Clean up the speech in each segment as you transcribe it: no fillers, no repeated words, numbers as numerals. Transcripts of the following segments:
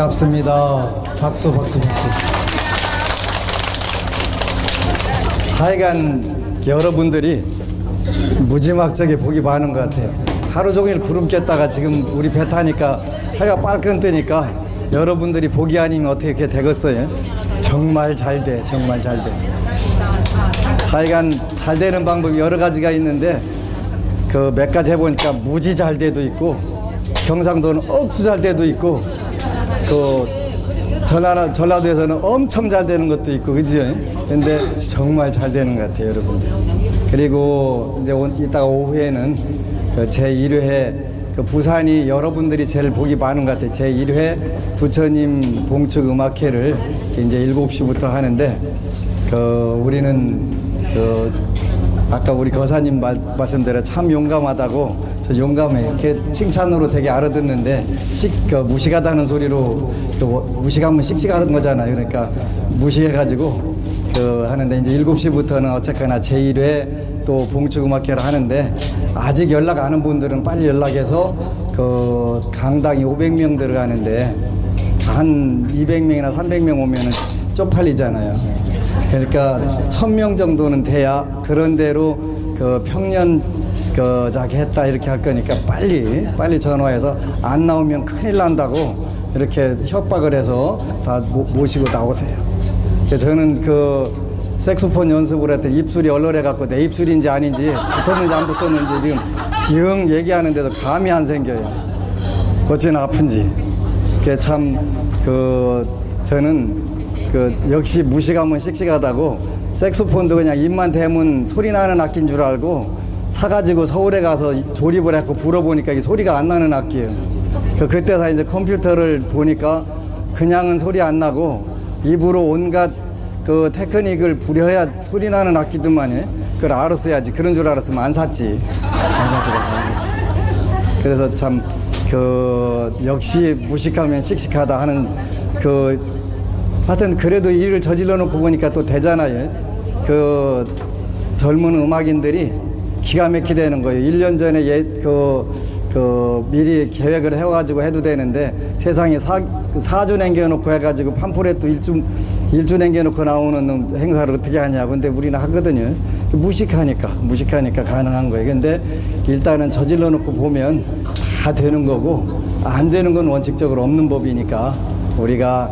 반갑습니다. 박수, 박수, 박수. 하여간 여러분들이 무지막지하게 복이 많은 것 같아요. 하루 종일 구름 꼈다가 지금 우리 배 타니까 해가 빨끔 뜨니까 여러분들이 복이 아니면 어떻게 이렇게 되겠어요? 정말 잘 돼, 정말 잘 돼. 하여간 잘 되는 방법이 여러 가지가 있는데 그 몇 가지 해보니까 무지 잘 돼도 있고 경상도는 억수 잘 돼도 있고 그 전라도에서는 엄청 잘 되는 것도 있고 그죠? 근데 정말 잘 되는 것 같아요 여러분들. 그리고 이제 이따가 오후에는 그 제1회 그 부산이 여러분들이 제일 복이 많은 것 같아요. 제1회 부처님 봉축 음악회를 이제 7시부터 하는데 그 우리는 그 아까 우리 거사님 말씀대로 참 용감하다고 저 용감해 이렇게 칭찬으로 되게 알아듣는데 그 무식하다는 소리로 그 무식하면 씩씩하는 거잖아요. 그러니까 무시해가지고 그 하는데 이제 7시부터는 어쨌거나 제1회 또 봉축음악회를 하는데 아직 연락 안 온 분들은 빨리 연락해서 그 강당이 500명 들어가는데 한 200명이나 300명 오면은 쪽팔리잖아요. 그러니까 1000명 정도는 돼야 그런 대로 그 평년 그 자기 했다 이렇게 할 거니까 빨리 전화해서 안 나오면 큰일 난다고 이렇게 협박을 해서 다 모시고 나오세요. 그래서 저는 그 색소폰 연습을 할 때 입술이 얼얼해 갖고 내 입술인지 아닌지 붙었는지 안 붙었는지 지금 영 얘기하는데도 감이 안 생겨요. 어찌나 아픈지. 그게 참 그 저는 그 역시 무식하면 씩씩하다고 색소폰도 그냥 입만 대면 소리 나는 악기인 줄 알고 사가지고 서울에 가서 조립을 했고 불어보니까 이게 소리가 안 나는 악기예요. 그때 다 이제 컴퓨터를 보니까 그냥은 소리 안 나고 입으로 온갖 그 테크닉을 부려야 소리 나는 악기들만 그걸 알았어야지. 그런 줄 알았으면 안 샀지. 안 샀지. 그래서 참 그 역시 무식하면 씩씩하다 하는 그 하여튼 그래도 일을 저질러 놓고 보니까 또 되잖아요. 그 젊은 음악인들이 기가 막히게 되는 거예요. 1년 전에 미리 계획을 해가지고 해도 되는데 세상에 4주 남겨놓고 해가지고 팜프렛도 1주 남겨놓고 나오는 행사를 어떻게 하냐. 근데 우리는 하거든요. 무식하니까 가능한 거예요. 근데 일단은 저질러 놓고 보면 다 되는 거고 안 되는 건 원칙적으로 없는 법이니까 우리가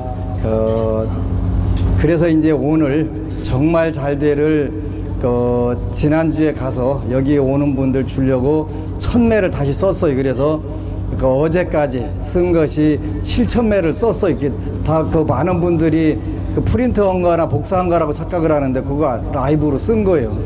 그래서 이제 오늘 정말 잘 되를 지난주에 가서 여기 오는 분들 주려고 1000매를 다시 썼어요. 그래서 어제까지 쓴 것이 7000매를 썼어요. 이렇게 다 그 많은 분들이 그 프린트한 거나 복사한 거라고 착각을 하는데 그거 라이브로 쓴 거예요.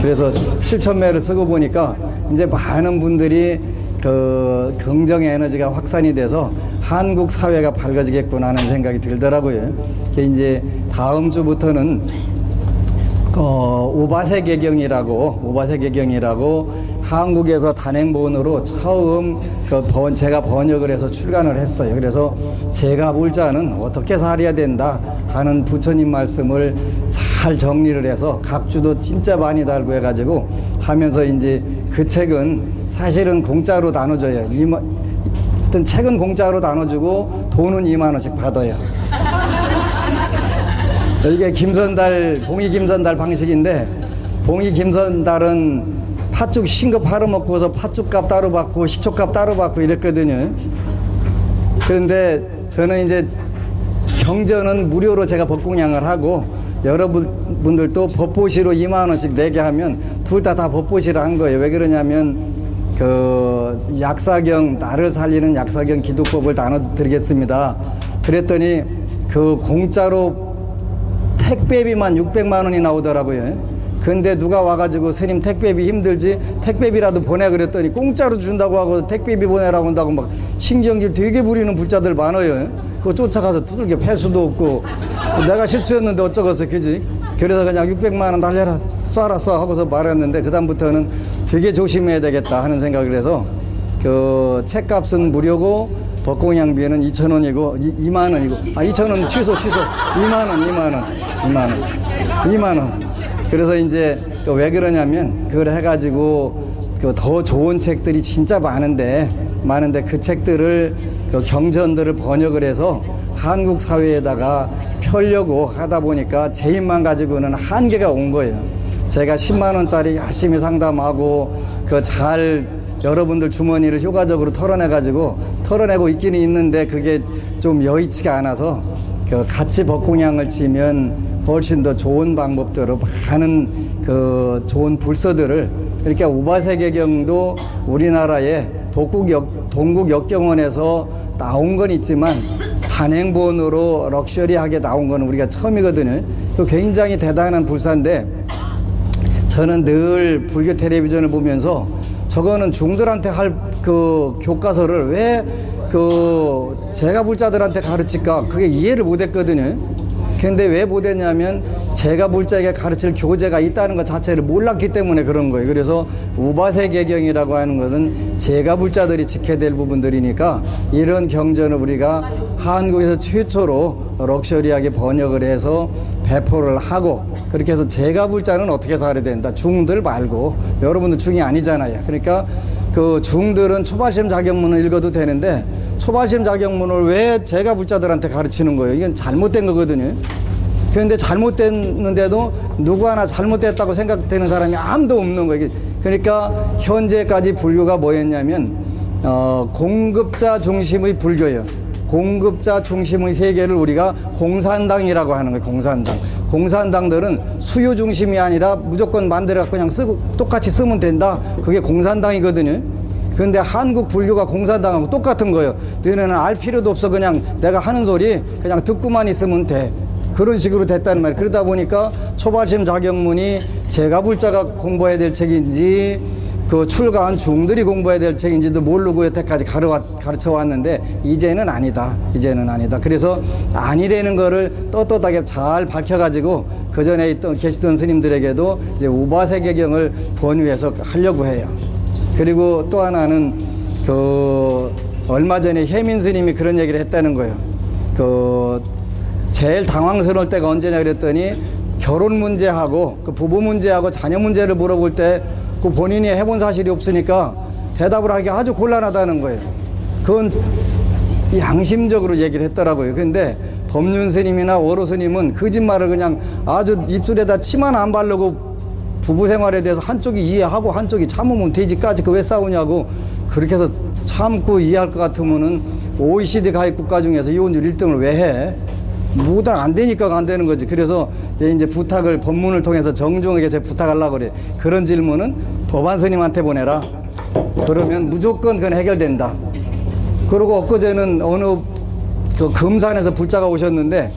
그래서 7000매를 쓰고 보니까 이제 많은 분들이 그 긍정의 에너지가 확산이 돼서 한국 사회가 밝아지겠구나 하는 생각이 들더라고요. 이제 다음 주부터는 오바세계경이라고 한국에서 단행본으로 처음 제가 번역을 해서 출간을 했어요. 그래서 제가 볼 자는 어떻게 살아야 된다 하는 부처님 말씀을 잘 정리를 해서 각주도 진짜 많이 달고 해가지고 하면서 이제 그 책은 사실은 공짜로 나눠줘요. 하여튼 책은 공짜로 나눠주고 돈은 2만원씩 받아요. 이게 봉이 김선달 방식인데 봉이 김선달은 팥죽 신거 팔아먹고서 팥죽값 따로 받고 식초값 따로 받고 이랬거든요. 그런데 저는 이제 경전은 무료로 제가 법공양을 하고 여러분들도 법보시로 2만원씩 내게 하면 둘 다 법보시를 한 거예요. 왜 그러냐면 그 약사경 나를 살리는 약사경 기도법을 나눠드리겠습니다. 그랬더니 그 공짜로 택배비만 600만원이 나오더라고요. 근데 누가 와가지고 스님 택배비 힘들지 택배비라도 보내 그랬더니 공짜로 준다고 하고 택배비 보내라고 한다고 막 신경질 되게 부리는 불자들 많아요. 그거 쫓아가서 두들겨 팰 수도 없고 내가 실수했는데 어쩌겠어 그지. 그래서 그냥 600만원 달려라 쏴라 하고서 말했는데 그 다음부터는 되게 조심해야 되겠다 하는 생각을 해서 그 책값은 무료고 법공양비는 2,000원이고 2만원이고 2,000원 취소 2만원. 그래서 이제 왜 그러냐면 그걸 해가지고 더 좋은 책들이 진짜 많은데 많은데 그 책들을 그 경전들을 번역을 해서 한국 사회에다가 펴려고 하다 보니까 제 힘만 가지고는 한계가 온 거예요. 제가 10만 원짜리 열심히 상담하고 그 잘 여러분들 주머니를 효과적으로 털어내고 있기는 있는데 그게 좀 여의치가 않아서 그 같이 벚공양을 치면 훨씬 더 좋은 방법대로 많은 그 좋은 불서들을 이렇게 우바세계경도 우리나라의 동국역경원에서 나온 건 있지만 단행본으로 럭셔리하게 나온 건 우리가 처음이거든요. 굉장히 대단한 불사인데 저는 늘 불교 텔레비전을 보면서 저거는 중들한테 할 그 교과서를 왜 그 제가불자들한테 가르칠까 그게 이해를 못했거든요. 근데 왜 못했냐면 제가불자에게 가르칠 교재가 있다는 것 자체를 몰랐기 때문에 그런 거예요. 그래서 우바세계경이라고 하는 것은 제가불자들이 지켜야 될 부분들이니까 이런 경전을 우리가 한국에서 최초로 럭셔리하게 번역을 해서 배포를 하고 그렇게 해서 제가불자는 어떻게 살아야 된다. 중들 말고 여러분들 중이 아니잖아요. 그러니까 그 중들은 초발심 자격문을 읽어도 되는데 초발심 자격문을 왜 제가불자들한테 가르치는 거예요? 이건 잘못된 거거든요. 그런데 잘못됐는데도 누구 하나 잘못됐다고 생각되는 사람이 아무도 없는 거예요. 그러니까 현재까지 불교가 뭐였냐면 공급자 중심의 불교예요. 공급자 중심의 세계를 우리가 공산당이라고 하는 거예요. 공산당. 공산당들은 수요 중심이 아니라 무조건 만들어갖고 그냥 쓰고 똑같이 쓰면 된다. 그게 공산당이거든요. 근데 한국 불교가 공산당하고 똑같은 거예요. 너네는 알 필요도 없어. 그냥 내가 하는 소리 그냥 듣고만 있으면 돼. 그런 식으로 됐다는 말이에요. 그러다 보니까 초발심 자격문이 제가불자가 공부해야 될 책인지 그 출가한 중들이 공부해야 될 책인지도 모르고 여태까지 가르쳐 왔는데 이제는 아니다. 이제는 아니다. 그래서 아니라는 거를 떳떳하게 잘 밝혀가지고 그 전에 계시던 스님들에게도 이제 우바세계경을 권유해서 하려고 해요. 그리고 또 하나는 그 얼마 전에 혜민 스님이 그런 얘기를 했다는 거예요. 그 제일 당황스러울 때가 언제냐 그랬더니 결혼 문제하고 그 부부 문제하고 자녀 문제를 물어볼 때 그 본인이 해본 사실이 없으니까 대답을 하기 아주 곤란하다는 거예요. 그건 양심적으로 얘기를 했더라고요. 근데 법륜 스님이나 워로 스님은 거짓말을 그냥 아주 입술에다 침만 안 바르고 부부 생활에 대해서 한쪽이 이해하고 한쪽이 참으면 되지까지 그 왜 싸우냐고 그렇게 해서 참고 이해할 것 같으면은 OECD 가입 국가 중에서 이혼율 1등을 왜 해? 뭐다 안 되니까 안 되는 거지. 그래서 이제 부탁을 법문을 통해서 정중하게 제 부탁하려고 그래. 그런 질문은 법안 스님한테 보내라. 그러면 무조건 그건 해결된다. 그리고 엊그제는 어느 그 금산에서 불자가 오셨는데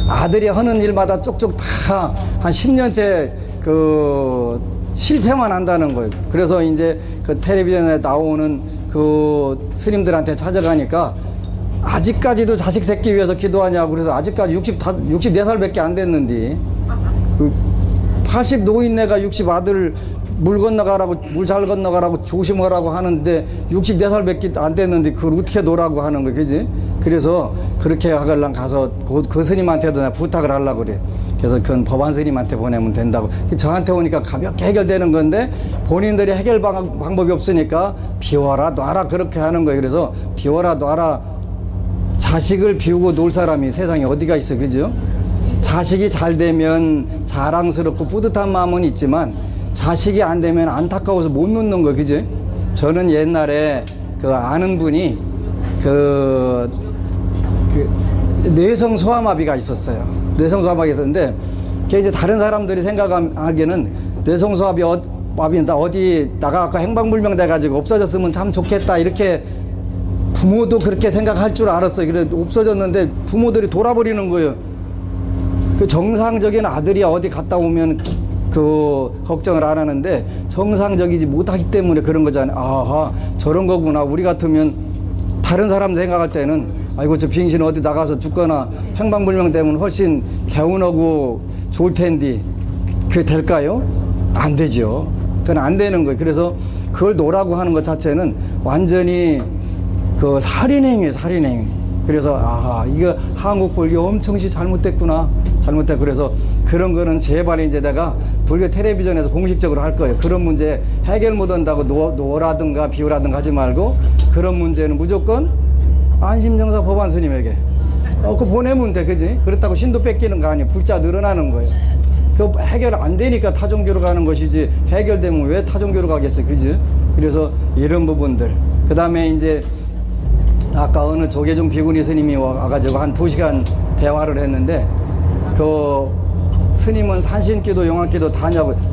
아들이 하는 일마다 쪽쪽 다 한 10년째 그 실패만 한다는 거예요. 그래서 이제 그 텔레비전에 나오는 그 스님들한테 찾아가니까 아직까지도 자식 새끼 위해서 기도하냐고. 그래서 아직까지 64살밖에 안 됐는데 그 80 노인네가 60 아들 물 건너가라고 물 잘 건너가라고 조심하라고 하는데 64살밖에 안 됐는데 그걸 어떻게 놓으라고 하는 거야. 그지? 그래서 그렇게 하걸랑 가서 그 스님한테도 내가 부탁을 하려고 그래. 그래서 그건 법안 스님한테 보내면 된다고. 저한테 오니까 가볍게 해결되는 건데 본인들이 해결 방법이 없으니까 비워라 놔라 그렇게 하는 거예요. 그래서 비워라 놔라. 자식을 비우고 놀 사람이 세상에 어디가 있어. 그죠? 자식이 잘 되면 자랑스럽고 뿌듯한 마음은 있지만 자식이 안 되면 안타까워서 못 놓는 거. 그죠? 저는 옛날에 그 아는 분이 그 뇌성 소아마비가 있었어요. 뇌성 소아마비가 있었는데 그게 이제 다른 사람들이 생각하기에는 뇌성 소아마비는 어디 나가서 행방불명 돼가지고 없어졌으면 참 좋겠다 이렇게 부모도 그렇게 생각할 줄 알았어요. 그래 없어졌는데 부모들이 돌아버리는 거예요. 그 정상적인 아들이 어디 갔다 오면 그 걱정을 안 하는데 정상적이지 못하기 때문에 그런 거잖아요. 아하 저런 거구나. 우리 같으면 다른 사람 생각할 때는 아이고 저 빙신 어디 나가서 죽거나 행방불명 되면 훨씬 개운하고 좋을 텐데 그게 될까요? 안 되죠. 그건 안 되는 거예요. 그래서 그걸 놓으라고 하는 것 자체는 완전히 그 살인행위예요. 살인행위. 그래서 아하 이거 한국 불교 엄청시 잘못됐구나. 잘못해. 그래서 그런 거는 제발 이제 내가 불교 텔레비전에서 공식적으로 할 거예요. 그런 문제 해결 못 한다고 노라든가 비우라든가 하지 말고, 그런 문제는 무조건 안심정사 법안 스님에게 그거 보내면 돼. 그지? 그렇다고 신도 뺏기는 거 아니에요. 불자 늘어나는 거예요. 그 해결 안 되니까 타종교로 가는 것이지, 해결되면 왜 타종교로 가겠어요. 그지? 그래서 이런 부분들. 그 다음에 이제 아까 어느 조계종 비구니 스님이 와가지고 한 2시간 대화를 했는데, 그 스님은 산신기도 용왕기도 다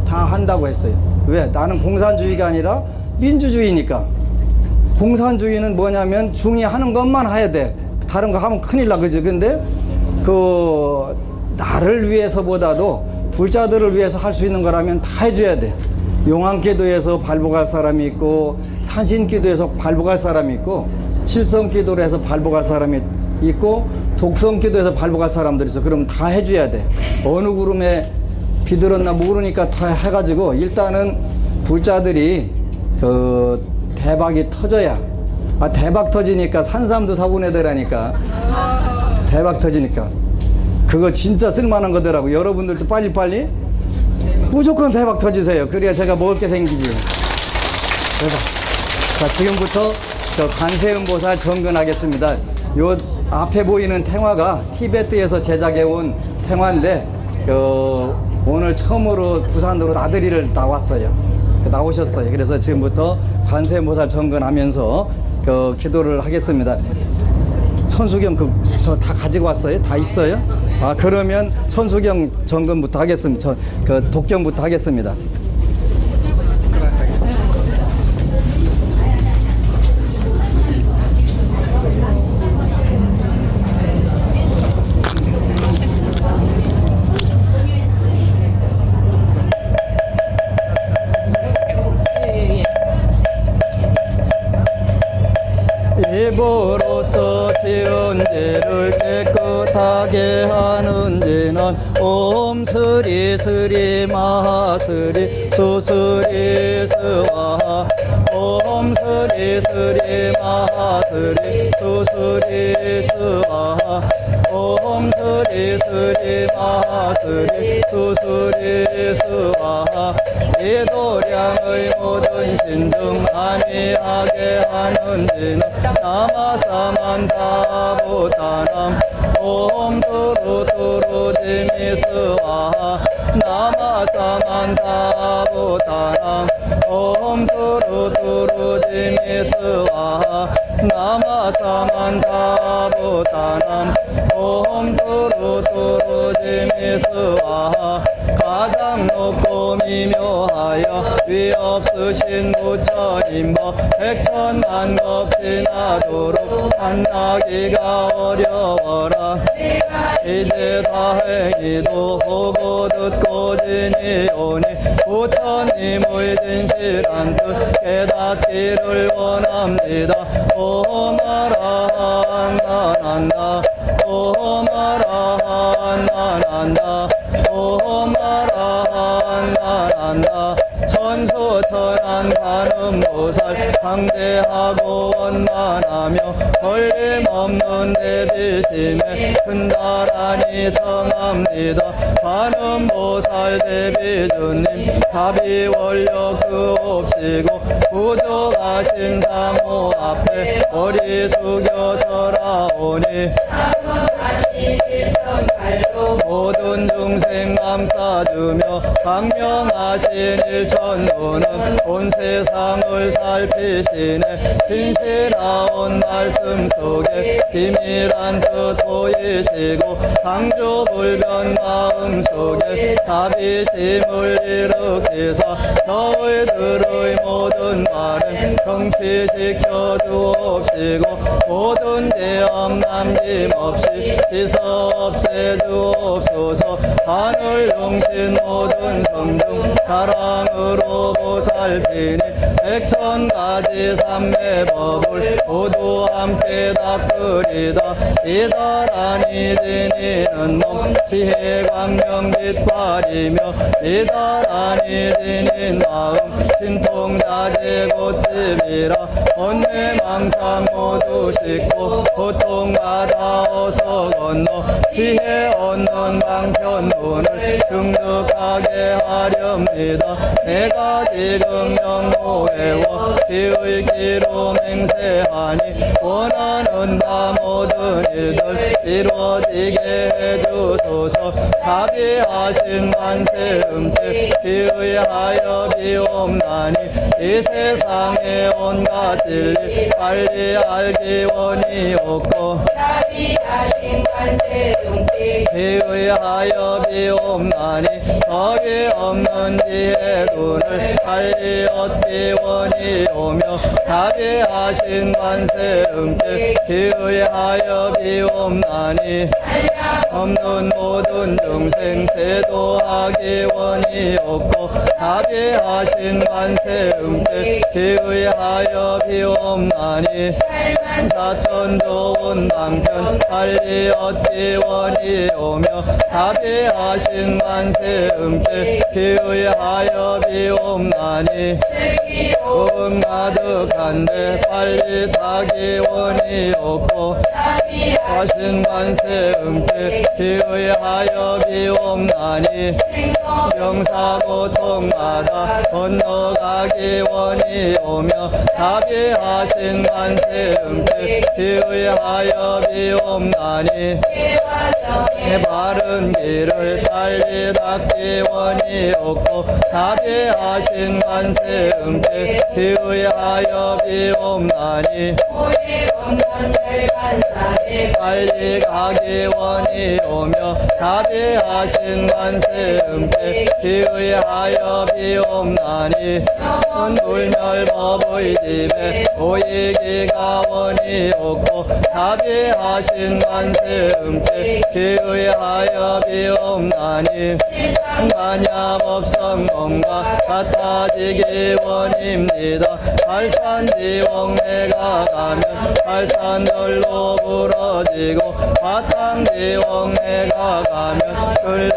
한다고 했어요. 왜? 나는 공산주의가 아니라 민주주의니까. 공산주의는 뭐냐면 중이 하는 것만 해야 돼. 다른 거 하면 큰일 나. 그지? 근데 그 나를 위해서보다도 불자들을 위해서 할 수 있는 거라면 다 해줘야 돼. 용왕기도에서 발복할 사람이 있고, 산신기도에서 발복할 사람이 있고, 칠성기도로 해서 발복할 사람이 있고, 독성기도에서 발복할 사람들이 있어. 그럼 다 해줘야 돼. 어느 구름에 비들었나 모르니까 다 해가지고, 일단은 불자들이 그 대박이 터져야. 대박 터지니까 산삼도 사보내더라니까. 대박 터지니까 그거 진짜 쓸만한 거더라고. 여러분들도 빨리빨리 무조건 대박 터지세요. 그래야 제가 먹을 게 생기지. 대박. 자, 지금부터 저 관세음보살 정근하겠습니다. 요 앞에 보이는 탱화가 티베트에서 제작해 온 탱화인데, 오늘 처음으로 부산으로 나들이를 나왔어요. 나오셨어요. 그래서 지금부터 관세음보살 정근하면서 기도를 하겠습니다. 천수경 저 다 가지고 왔어요? 다 있어요? 그러면 천수경 정근부터 하겠습니다. 독경부터 하겠습니다. 입으로서 지은 죄를 깨끗하게 하는 지는 옴 스리 스리 마하스리 수스리 스와하. 옴 스리 스리 마하스리 수스리 스와하. 옴 스리 스리 마하스리 수스리 스와하. 이 도량의 모든 신중 안위하게 하는 지는 나마사만다부타남. 옴 뚜루뚜루 지미스와하. 나마사만다부타남. 옴 뚜루뚜루 지미스와하. 나마사만다부타남. 옴 뚜루뚜루 지미스와하. 가장 높고 미묘하여 위없으신 부처님 백천만 겁지나도록 만나기가 어려워라. 이제 다행히도 보고 듣고 지니오니 부처님의 진실한 뜻 깨닫기를 원합니다. 오마라한 나난다. 오마라한 나난다. 오마라한 나난다. 천수천한 관음보살 강대하고 원만하며 걸림없는 대비심에 큰다라니 정합니다. 관음보살 대비주님 자비원력 그 없이고 부족하신 상호 앞에 머리 숙여 절하오니 모든 중생 감사주며 광명하신 일천부는 온 세상을 살피시네. 진실하온 말씀 속에 비밀한 뜻 보이시고 강조불변 마음 속에 자비심을 일으키사 저희들의 모든 말은 성취시켜 주옵시고 모든 죄업 남김없이 씻어 없애주옵소서. 하늘 용신 모든 성중 사랑으로 보살피니 백천가지 삼매법을 모두 함께 닦으리다. 이다라니 지니는 몸 시해 광명 빛발이며 이다라니 지니 인 마음 신통자재 고집이라 언내 망상 모두 씻고 고통받아 어서 건너 지혜 얻는 방편문을 중득하게 하렵니다. 내가 지금 영모해워 비의 기로 맹세하니 원하는 바 모든 일들 이루어지게 해주소서. 자비하신 만세 음태 비의하여 비옵나니 이 세상의 온갖 진리 빨리 알기 원이옵고 자비하신 만세 음태 비의하여 비옵나니 거기 없는 지혜 눈을 빨리 얻기 원이오며 자비하신 만세 음태 비의하여 비옵나니 없는 모든 중생 제도하기 원이옵고 자비하신 만세 음태 비의하여 비옵나니 사천 좋은 방편 빨리 얻기 원이오며 자비하신 만세 음태 비의하여 비옵나니 음 가득한데 빨리 타기 원이옵고 자비하신 만세 음태 비의하여 비옵나니 병사고통마다 건너가기 원이오며 자비하신 만세 음태 비의하여 비옵나니 바른 길을 빨리 닦기 원이옵고 자비하신 만세 음태 비의하여 비옵나니 빨리 가기 원이오며 자비하신 만세 음태 비의하여 비옵나니 불멸법의 집에 오이기가 원이옵고 자비하신 만세 음태 비의하여 비옵나니 만야법성공과 같아지기 원입니다. 발산지옥내가 가면 발산절로 부러지고 바탕지옥내가 가면 불이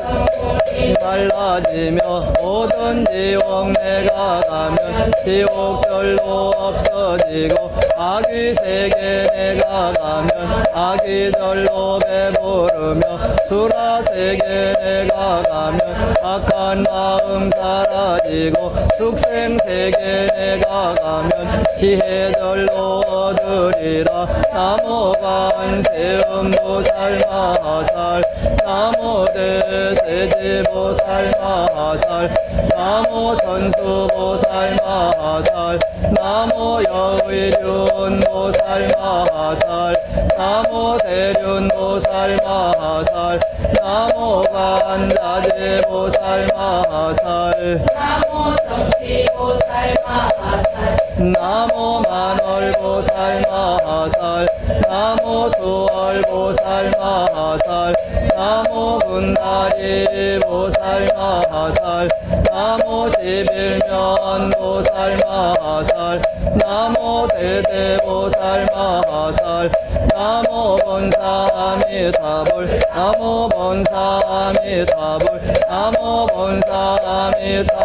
갈라지며 모든 지옥내가 가면 지옥절로 없어지고 아귀세계내가 가면 아귀절로 배부르며 수라세계내가 가면 악한 마음 사라지고 축생세계내가 가면 지혜절로 얻으리라. 나모 관세음보살 마하살 나모 대세지보살 마하살 나모 전수보살 마하살 나모 여의륜보살 마하살 나모 대륜보살 마하살 나모 관자재보살 마하살 나모 성시보살 마하살 나모 만월보살 마하살 나모 수월보살 마하살 나모 군다리보살 마하살 나모 십일면보살 마하살 나모 대대보살 마하살 나모 본사아미타불 나모 본사아미타불 나모 본사아미타불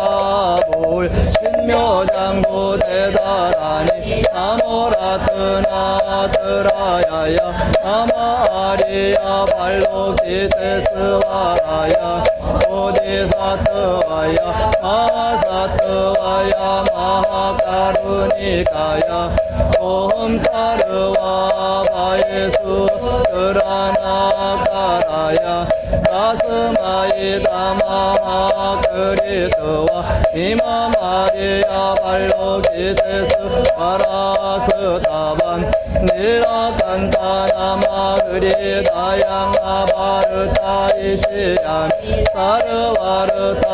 신묘장구 대다라니 나모라트나트라야야 나마아리야 발로기테스와라야 보디사트와야 마하사트와야 마하카루니카야 옴사르와 바예수 드라나카라야 가스마이다마하 그리트와 이마마리아 발로기테스 파라스타반 닐라칸타나마 그리다양아바르타이시암 사르와르타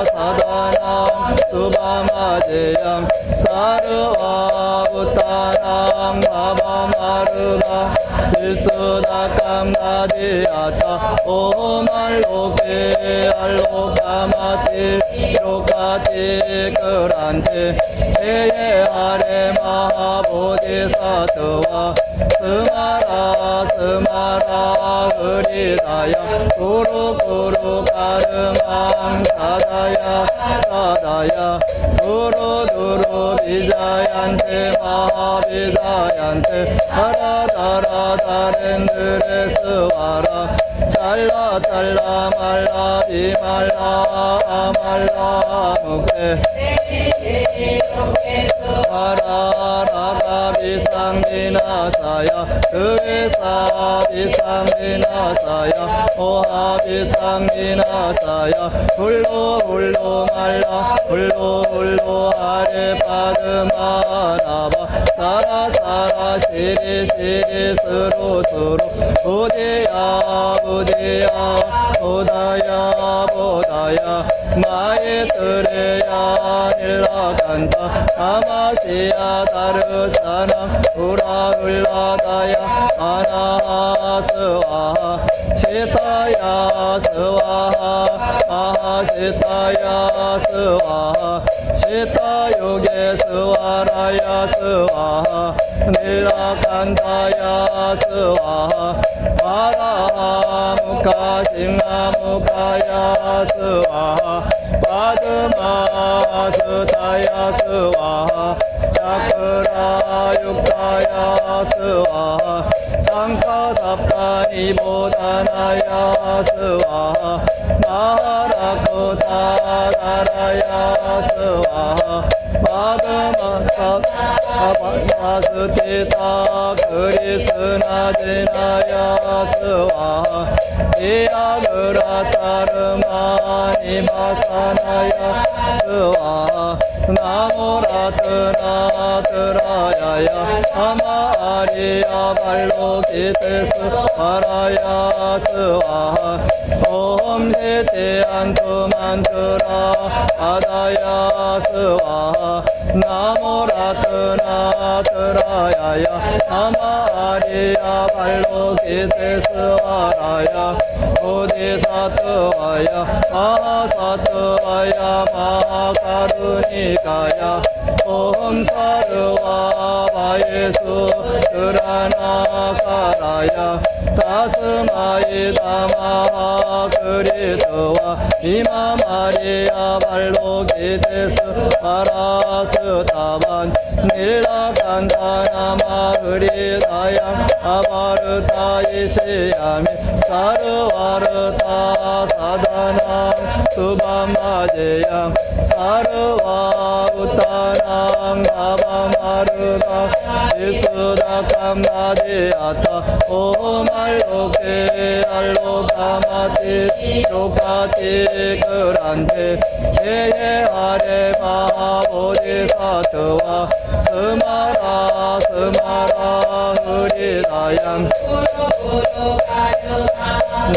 사다남 수바마제양 사르와부타남 바바마르가 일스다kam나디아타 오말로케 알로카마티 로카티 그란테 에예 아레 마하보디사트와 스마라 스마라 흐리다야 구루구루 가르망 사다야 사다야 두루두루 비자얀테 마비자얀테 다라다라 다렌드레 스와라 잘라 잘라 말라 비말라 말라 묵테 아라라가 비상비나사야 의사 비상비나사야 오하 비상비나사야 훌로 훌로 말라 훌로 훌로 아래 받음하나봐 사라 사라 시리 시리 스로 스로 부디야 부디야 보다야 보다야 마에 뜨레야 일라간다 아마시야 다르사나 우라 울라다야 아나스와 시타야 스와 아하 시타야 스와 시타 요게 스와라야 스와 닐라간다야 스와 아라무카 싱아무카야 스와 파드마 스타야 스와 차크라 육타야 스와 상카삽다니보다나야 스와 마라코타 다라야 스와 파드마 사스티타 그리스나디나야 스와 이야그라 차르마니 마사나야 스와 나무라트나 트라야야 아마리야 발로 기테스 파라야 스와 옴시티안투만트라 아다야 스와 나무라트나 트라야야 아마리야 발로 기테스 와라야 오디사트와야 아사트와야 마카루니카야 옴사르와 바예수 드라나카라야 다스마이다마 그리트와 이마마리아 발로기테스 파라스타반 닐라간다나마 흐리다야 아바르타이시야미 사르와르타 사다나 수바마제야 사르와 우타남 가바마르가 이스다kam나디아타 오말로케 알로카마티 로카티 그란테 제예 아레 마보디사트와 스마라 스마라 흐리다양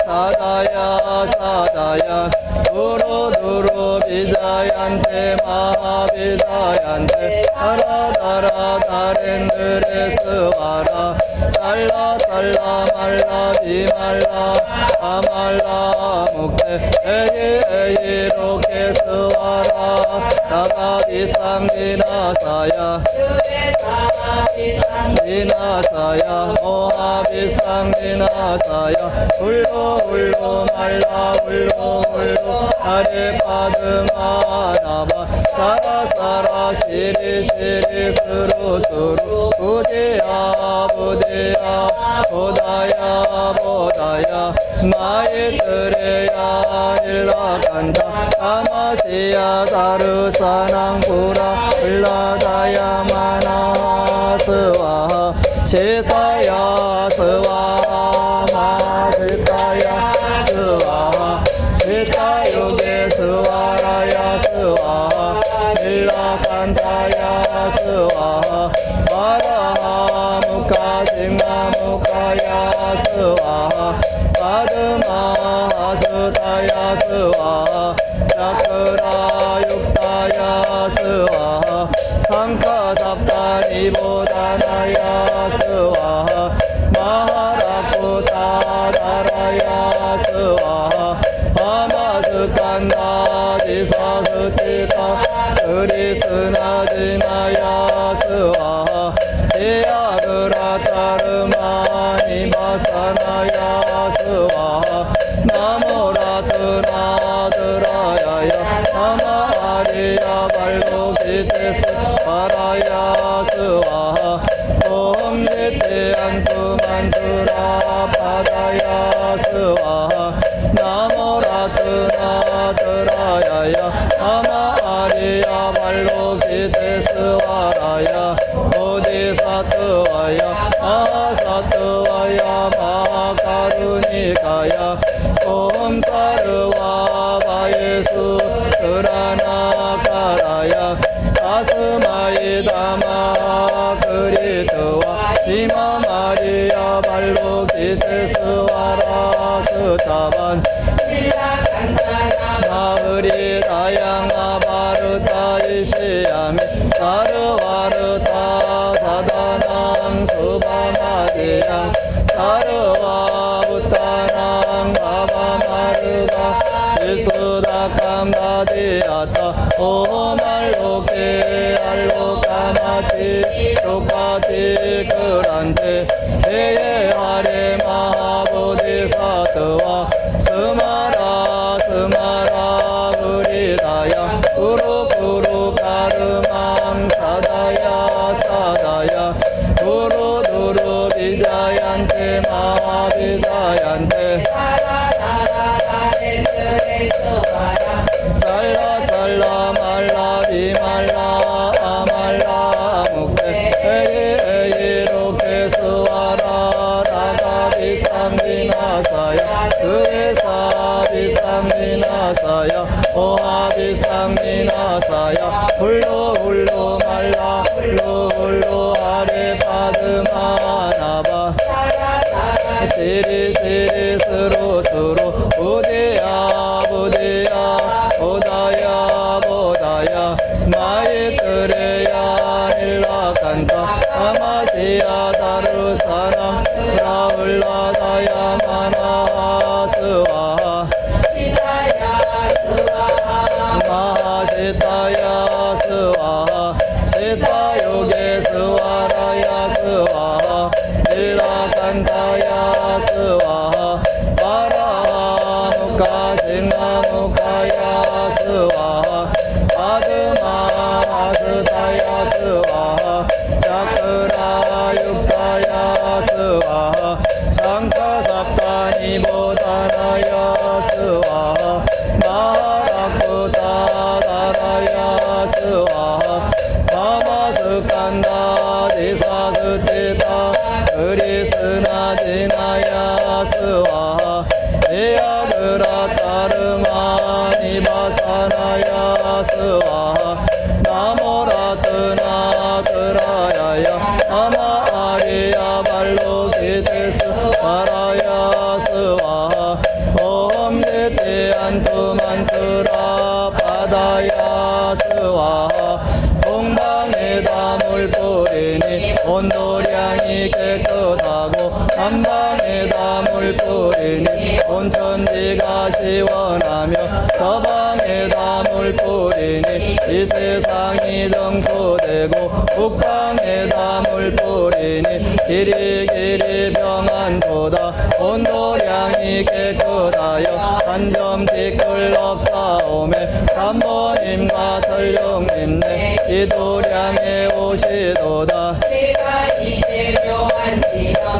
사다야 사다야 두루두루 비자얀테 마비자얀테 다라다라 다렌드레 스와라 잘라 잘라 말라 비말라 아말라 묵테 에이 에이 로케 스와라 다가 비상비나사야 비나사야 오하 비상비나사야 훌로 훌로 말라 훌로 훌로 아래 받음하나봐 사라 사라 시리 시리 스루 스루 부디야 부디야 보다야 보다야 나의 뜨레야 일라간다 아마시야 다르사낭 부라 흘라다야 마나스와 시타야 스와 마시타야 스와 시타 요게 스와라야 스와 일라간다야 스와 아라무카 싱아무카야 스와 파드마 스타야 스와 차크라 육타야 스와 상카삽다니보다나야 스와 마하라쿠타 다라야 스와 아마스칸다 디사스티타 그리스나디나야 스와 이야그라 차르마 니바사나야 스와하 나모 라트나드라야야 나마 아리야 발로기테스 바라야 스와하 옴 제테 안투만투라 바다야 스와하 나모 라트나드라야야 나마 아리야 발로기테스 와라야 오디사트와야 아사트와야 마카루니카야 옴 사르와 바예수 드라나카라야 가스마이 다마 그리트와 이마마리아 발로기테스와라 스타반 마흐리 다양아 바르타 이시야미 사르와르타 사다낭 수바마디양 사르와 부타낭 바바마르가 예수다캄다디아타 오말로케 알로카마티 로카티 그란테 헤예 하레 마하보디사트와 스마라 스마라 우리다야 구루구루 가르망 사다야 사다야 두루두루 비자얀테 마비자얀테 잘라 잘라 말라 비말라 아말라 묵테 에이 이렇게 스와라 라가 비상비나사야 그에사 비상비나사야 오하 비상비나사야 훌로 훌로 말라 훌로 훌로 아래 파드마나바 시리 시리 스로 스로 부디야 부디야 보다야 보다야 마이트레야 일라칸타 아마시야 다루사나 라울라다야 마나스와하 마하시타야 스와하 시타요게 스와라야 스와하 일라칸타야 스와하 바라무카 싱나무카야 스와하 아드마스타야 스와하 차크라 육타야 스와하 상카삽다니보다나야 스와하 마라쿠다다라야 스와하 마마스칸다 디사스티타 그리스나디나야 스와하 에야그라 차르마니바사나야 스와하 나모라트나 그라야야 아마 아리야 발로기테스 바라야 스와하 옴 제테 안투만투라 바다야 스와하 동방에다 물 뿌리니 온도량이 깨끗하고 남방에다 물 뿌리니 온천지가 시원하며 서방에다 물 뿌리니 이 세상이 정토되고 북방에다 물 뿌리니 길이 길이 평안도다 온도량이 깨끗하여 한 점 티끌 없사오매 삼보님과 전령님네 이도량에 오시도다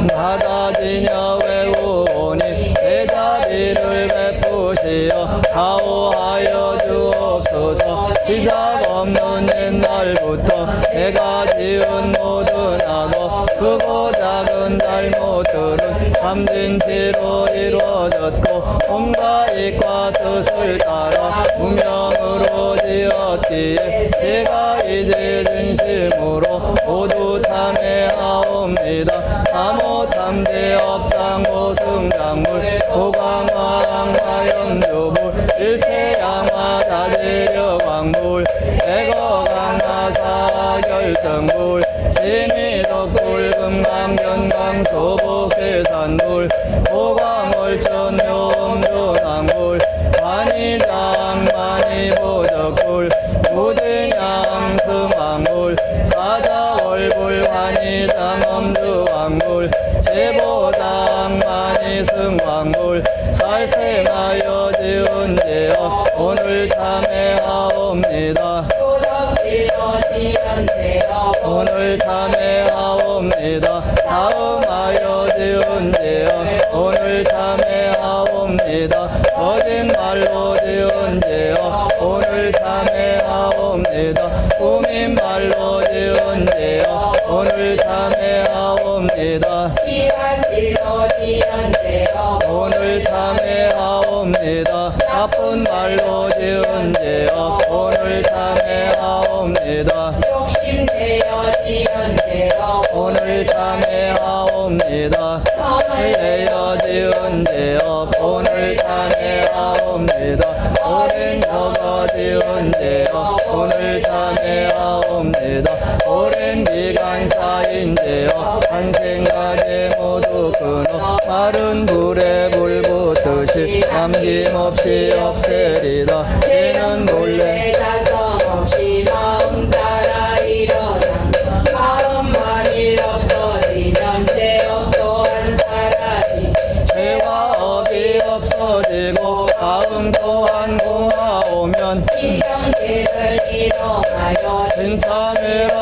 바다지녀 외우오니 대자비를 베푸시어 하오하여 주옵소서 시작 없는 옛날부터 내가 지은 모든 악어 크고 작은 잘못들은 함진치로 이루어졌고 온갖 이과 뜻을 따라 무명으로 지었기에 제가 이제 진심으로 모두 참회하옵니다. 나모 참제 업장고 승작물 고광왕 화염주불 일체양화 자재력 광물 백어강화 사결정불 진위덕불 금강견강 소복해산불 오광월천 용조남불 관이장 만이보적불 무진양 승왕불 사자월불 관이장 엄주왕불 제보다 하여 지은 죄업 오늘 참회하옵니다. 거짓말로 지은 죄업 오늘 참회하옵니다. 꾸민말로 지은 죄업 오늘 참회하옵니다. 이간질로 지은 죄업 오늘 참회하옵니다. 나쁜 말로 지은 죄업 오늘 참회하옵니다. 욕심내어 지은 죄업 오늘 참회하옵니다. 성을 내어 지은 죄업 오늘 참회하옵니다. 오랜 서거 지은 죄업 오늘 참회하옵니다. 오랜 기간 쌓인 죄업 한 생각에 모두 끊어 마른 불에 불 붙듯이 남김없이 없애리다. 죄는 몰래 자성 없이 마음 따라 일어난 마음만 일 없어지면 죄업 또한 사라지 죄와 업이 없어지고 마음 또한 고마오면 이 경계를 이용하여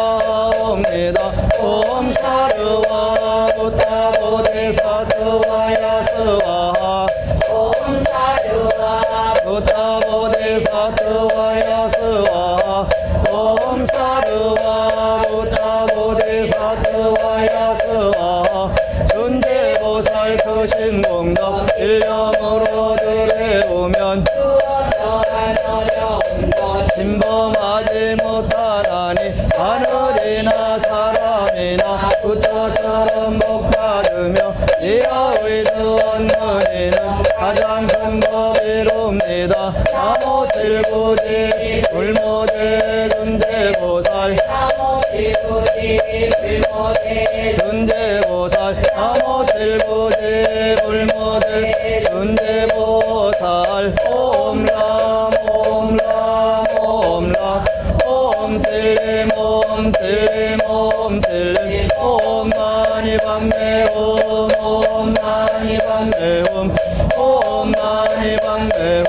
진참회라옵니다. 옴 사르와 부타 보데사트와 야스와하 옴 사르와 부타 보데사트와 야스와하 옴 사르와 부타 보데사트와 야스와하 존재보살 크신 공덕 일념으로 들여오면 그 어떠한 어려움도 침범하지 못하나니 하늘이나 사람이나 부처처럼 복받으며 이하의 주원문이는 가장 큰 법이옵니다. 나무 칠구지 불모대 존재보살 나무 칠구지 불모대 존재보살 나무 칠구지 불모대 존재보살 옴람 옴람 옴람 옴 찔림 옴 찔림 옴 찔림 옴 많이 밤매 옴 많이 밤매 옴 많이 밤매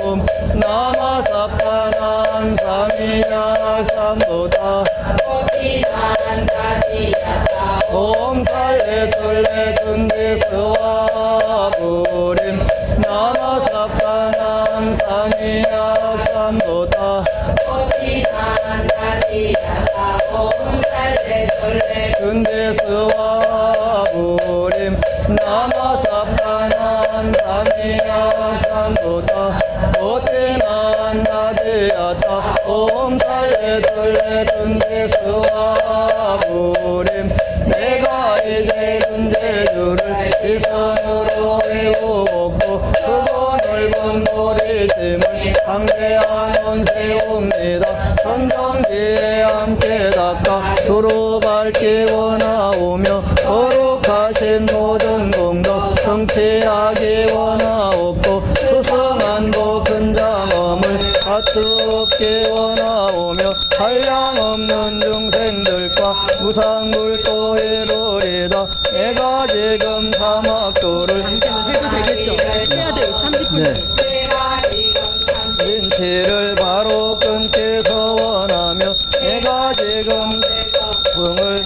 나마삽다난 삼이야 삼보다 어디난 다디야다 옴 칼레 둘레 둔디스와 부림 나마삽다난 삼이야 삼보다 어디난 다디야다 옴살레 솔레 둔디스와 부림 나마삽다난 삼이야 삼보다 어디난 나디야다 옴 칼레 둘레 둔디스와 부림 내가 이제 존재주를 시선으로 외우고 크고 넓은 보리심을 방대한 온세옵니다. 선정기에 함께 닦아 두루 밝기 원하오며 거룩하신 모든 공덕 성취하기 원하옵고 수성한 복큰 장엄을 갖추옵기 원하오며 한량없는 중생들과 무상불도 이루리다. 내가 지금 사막도를 해도 되겠죠? 해야 돼요. 30분. 네. 내가 지금 참 인치를 바로 끊기서 원하며 내가 지금 성을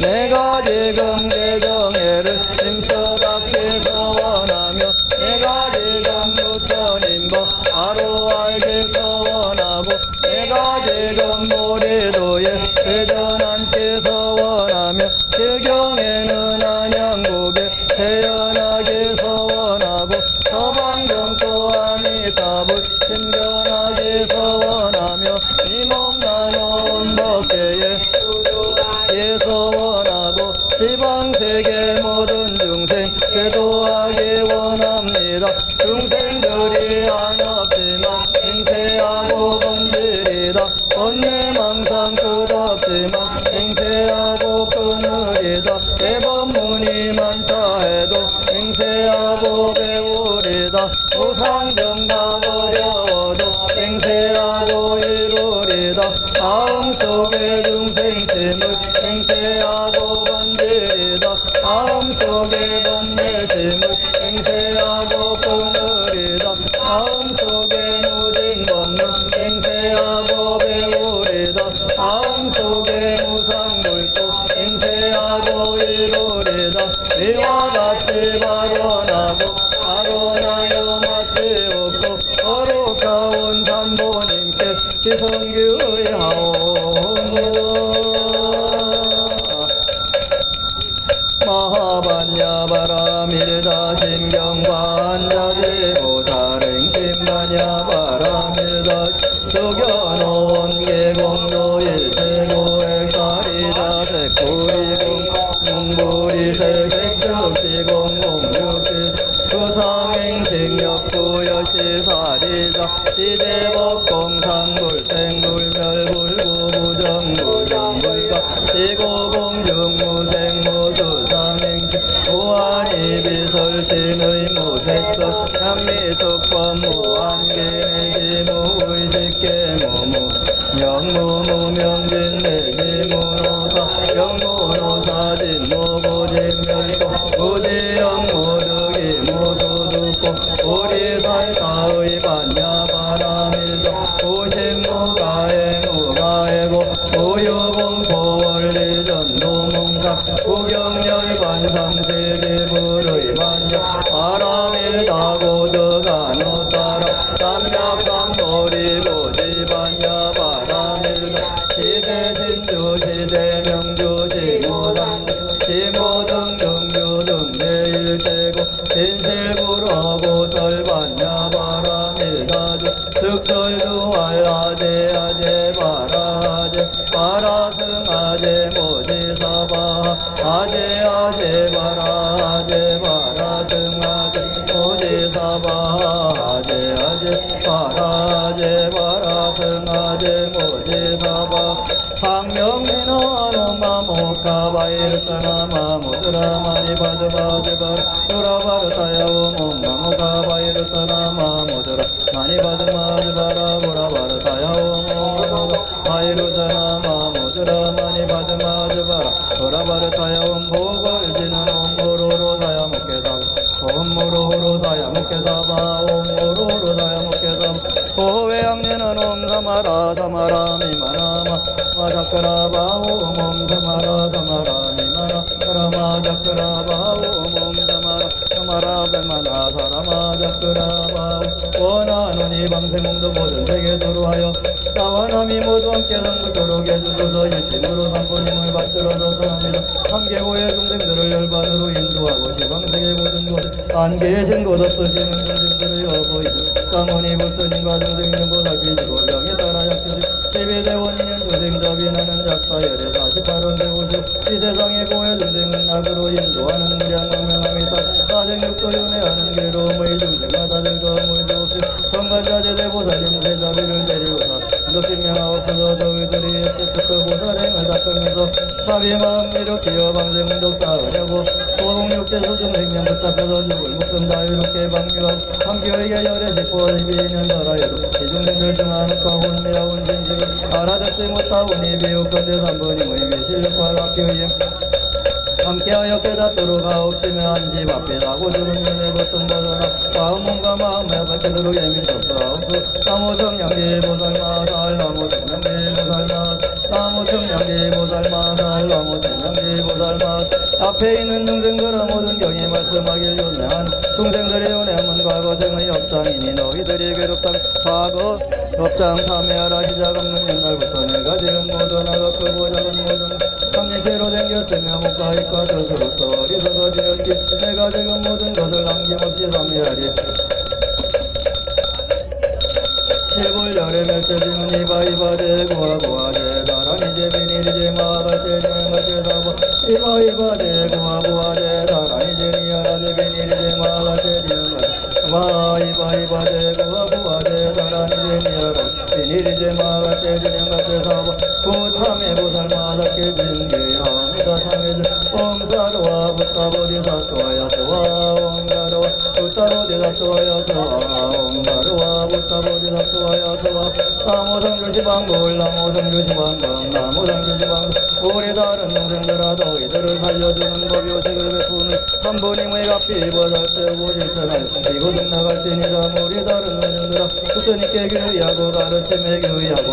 내가 지금 개정회를 힘써닿기서 원하며 내가 지금 부처님과 바로 알기서 원하고 내가 지금 모리도에 회전함께서 원하며 개경에는 안양국에 태어나기서 원하고 서방경 또한 이 답을 신견하기서 원하며 이 몸 나눠온 법계에 예서 원하고 시방세계 모든 중생 계도하기 원합니다. 중생들이 한없지만 행세하고 번질이다. 번뇌망상 끝없지만 행세하고 끊으리다. 대법문이 많다 해도 행세하고 배우리다. 우상정답 어려워도 행세하고 이루리다. 마음속의 중생심을 행세하고 번질이다. 마음속의 번뇌심을 행세하고 끊으리다. 마음속의 모든 법문 행세하고 배우리다. 마음속의 무상불도 행세하고 이루리다 이와 같이 발언하고 발언하여 마치옵고 거룩하온 삼보님께 지성규의하옵니다. 마하반야바라밀다 신경반자지보살행심반야바라밀다 죽여놓은 계공도일체고액살이다 색구리공 문부리색색적시공공육시 수상행식역구여시살이다 시대법공상불생불멸불구부정부정불가 시고공중무생무수상행식 무한이비설신의 무색석 양미촉법무한계내기무의식계무무 명무무명진내기무노사 영무노사진무고진멸도 무지영무득이무소득고 우리살타의 반야바라밀도 오신무가해무가해고 우유공포원리전도몽사 구경열반삼세계불의 반야 바라밀다고드가노따라 삼약삼도리고지반야 바라밀다 시대신주시대명주시무상 시모등등주등대일체고 진실불어고설반야 바라밀다주 득설두알아제아제 바라제 바라승아제 모지사바 아제아제 바라제 바라승아제 모지사바 아제아제 바라제 바라승아제 모지사바 방명리나노마모카바이르사나마모드라마니바드바드바 보라바르타야오몬마모카바이르사나마모드라 마니바드마드바라 보라바르타야오모바이르사나마모드라 마니바드마드바라 보라바르타야옴보걸지는 옴보로로사야목계사바 옴모로로사야목계사바 옴모로로사야목계사바 오웨양리는 옴사마라 사마라미마나마 마자크라바 옴옴사마라 사마라미마나 사라마자크라바 옴옴사마라 사마라베마나 사라마자크라바 원하노니 방생도 모든 세계도로 하여 나와 남이 모두 함께 상부토록 해주소서. 일심으로 삼부님을 받들어서 합니다. 함계고의 동생들을 열반으로 인도하고 시방세계 모든 곳에 안 계신 곳 없으시는 동생들을 여보이시오. 강원이 부처님과 동생님 보살피시고 병에 따라 약주시 12대원이년 조생자 비나는 작사열에 48원 되오시오. 이 세상의 고의 동생은 낙으로 인도하는 무량무명함이다. 사생육도 윤회하는 괴로움의 중생마다 즐거움을 주옵시오. 성관자재 대보살님 세자비를 데리고사 덕신명하옵소서. 저희들이 일찍부터 보살행을 닦으면서 자비 마음 일으키어 방생운덕사하려고 오공육체 소중생명 붙잡혀서 죽을 목숨 자유롭게 방류하고 함교에게 열애식고 12년 살아여도 이중생들 중 한흑과 혼미하온 신식을 알아듣지 못하오니 비옥건대 삼부님의 미실력과 닥기의 함께하여 깨닫도록 하옵시며 한시 앞에다고 죽은 눈에 고통 벗어나 마음 몸과 마음에 밝히도록 예민적사옵소. 나무 청량기 보살마살 나무 청량기 보살마 나무 청량기 보살마살 나무 청량기 보살마 앞에 있는 중생들아 모든 경이 말씀하길 윤회한 중생들의 윤회함은 과거생의 업장이니 너희들이 괴롭다면 과거 업장 참여하라. 시작 없는 옛날부터 내가 지은 모든 악업 크고 작은 모든 삼리체로 생겼으며 목과 입과 뜻으로서 어리석어 지었기 내가 지금 모든 것을 남김없이 삼위하리. 칠불열의 멸제지는 이바이바제 고아고아제 다란이제 비닐이제 마가제 진행가제 사보 이바이바제 고아고아제 다란이제 니아라제 비닐이제 마가제 진행가제 와이바이바제 고아고아제 다란이제 니아라제 비닐이제 마가제 진행가제 사보 고참의 보살마사길 진계하옵니다. 참회들 옴사로와 부타보디사토와 야스와 옴사로와 부타보디사토와 야스와 옴사로와 부타보디사토와 야스와 나무성교시방불 나무성교시방방 나무성교시방불 우리 다른 동생들아 너희들을 살려주는 법이 오식을 베푸는 삼부님의 갑비 보살되고 실천하여 이곳은 나갈지니라. 우리 다른 동생들아 부처님께 교의하고 가르침에 교의하고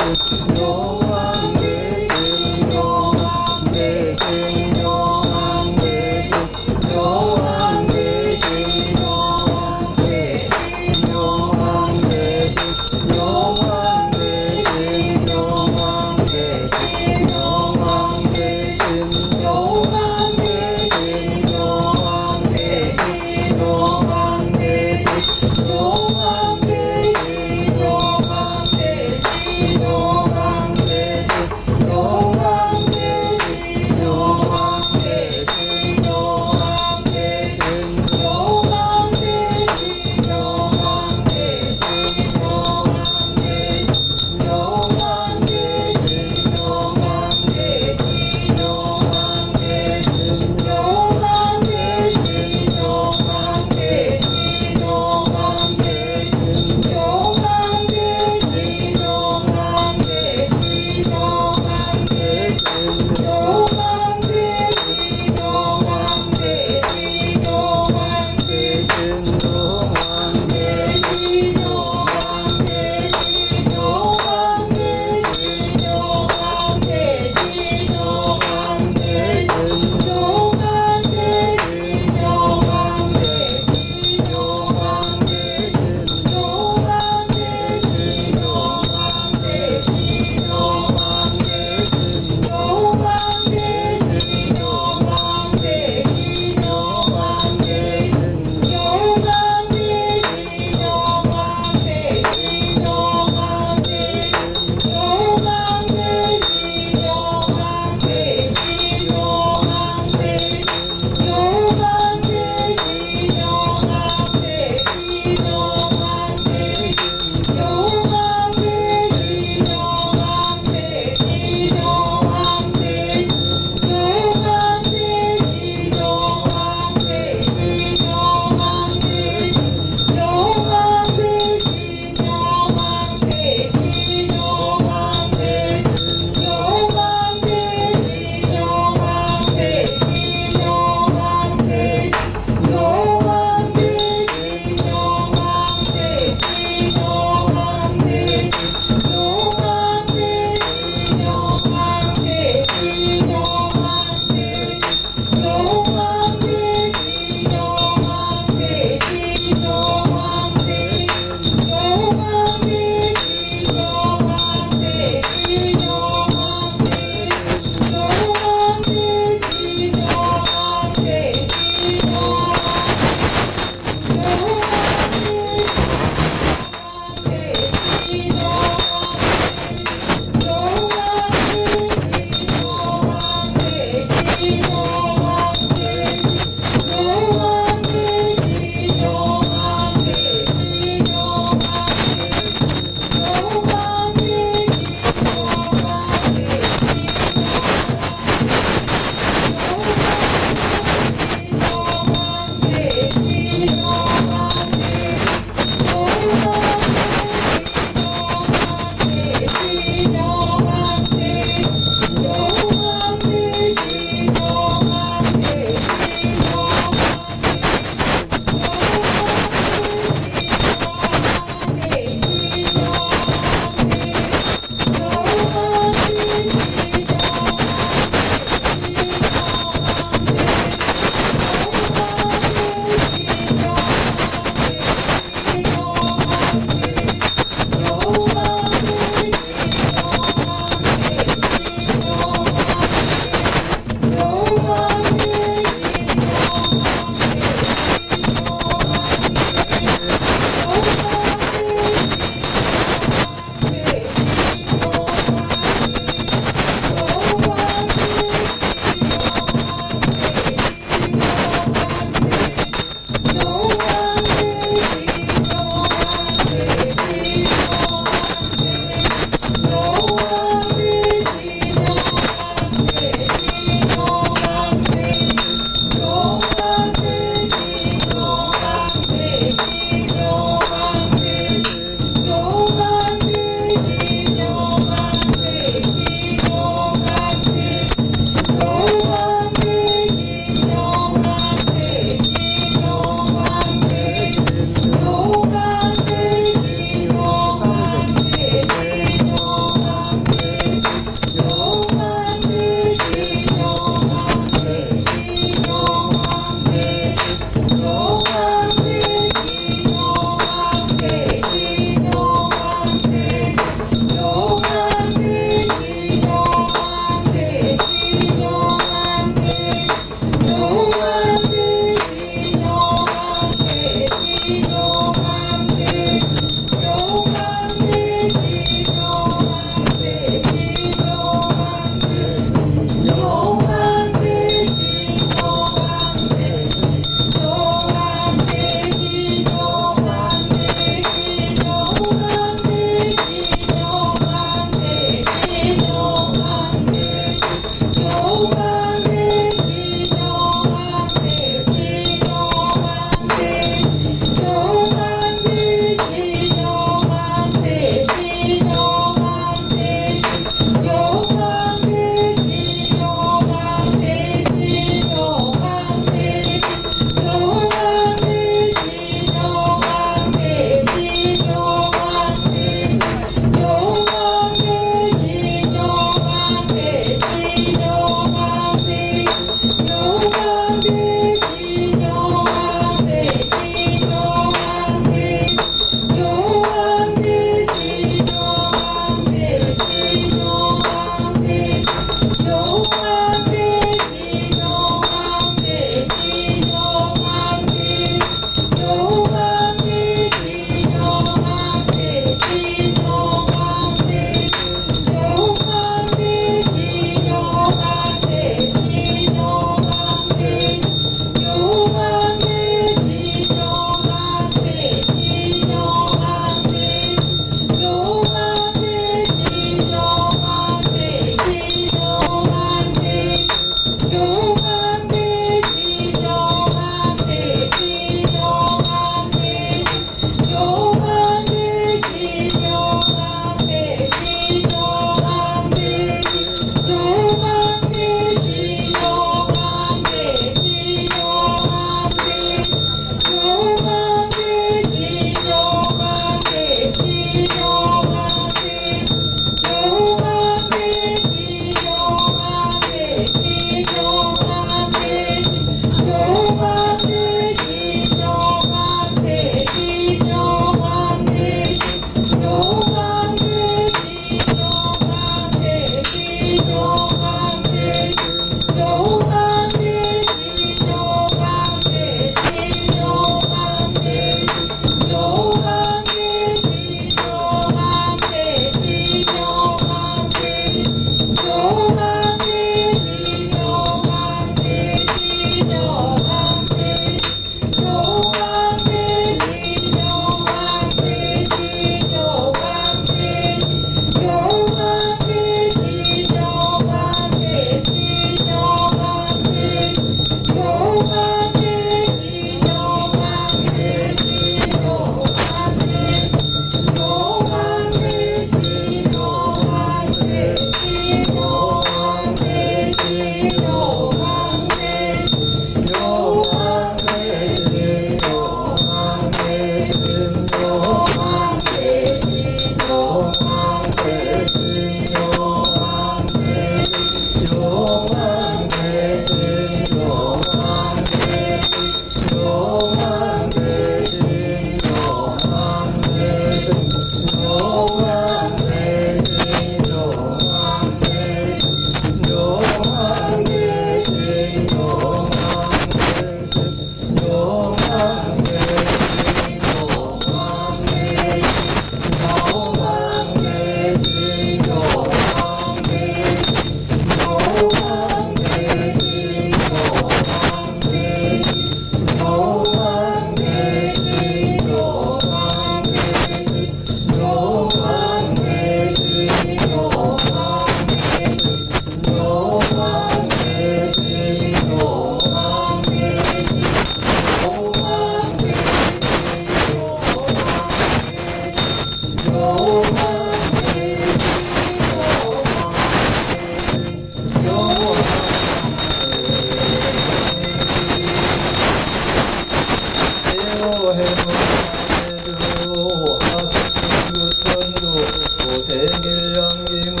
세길령기문명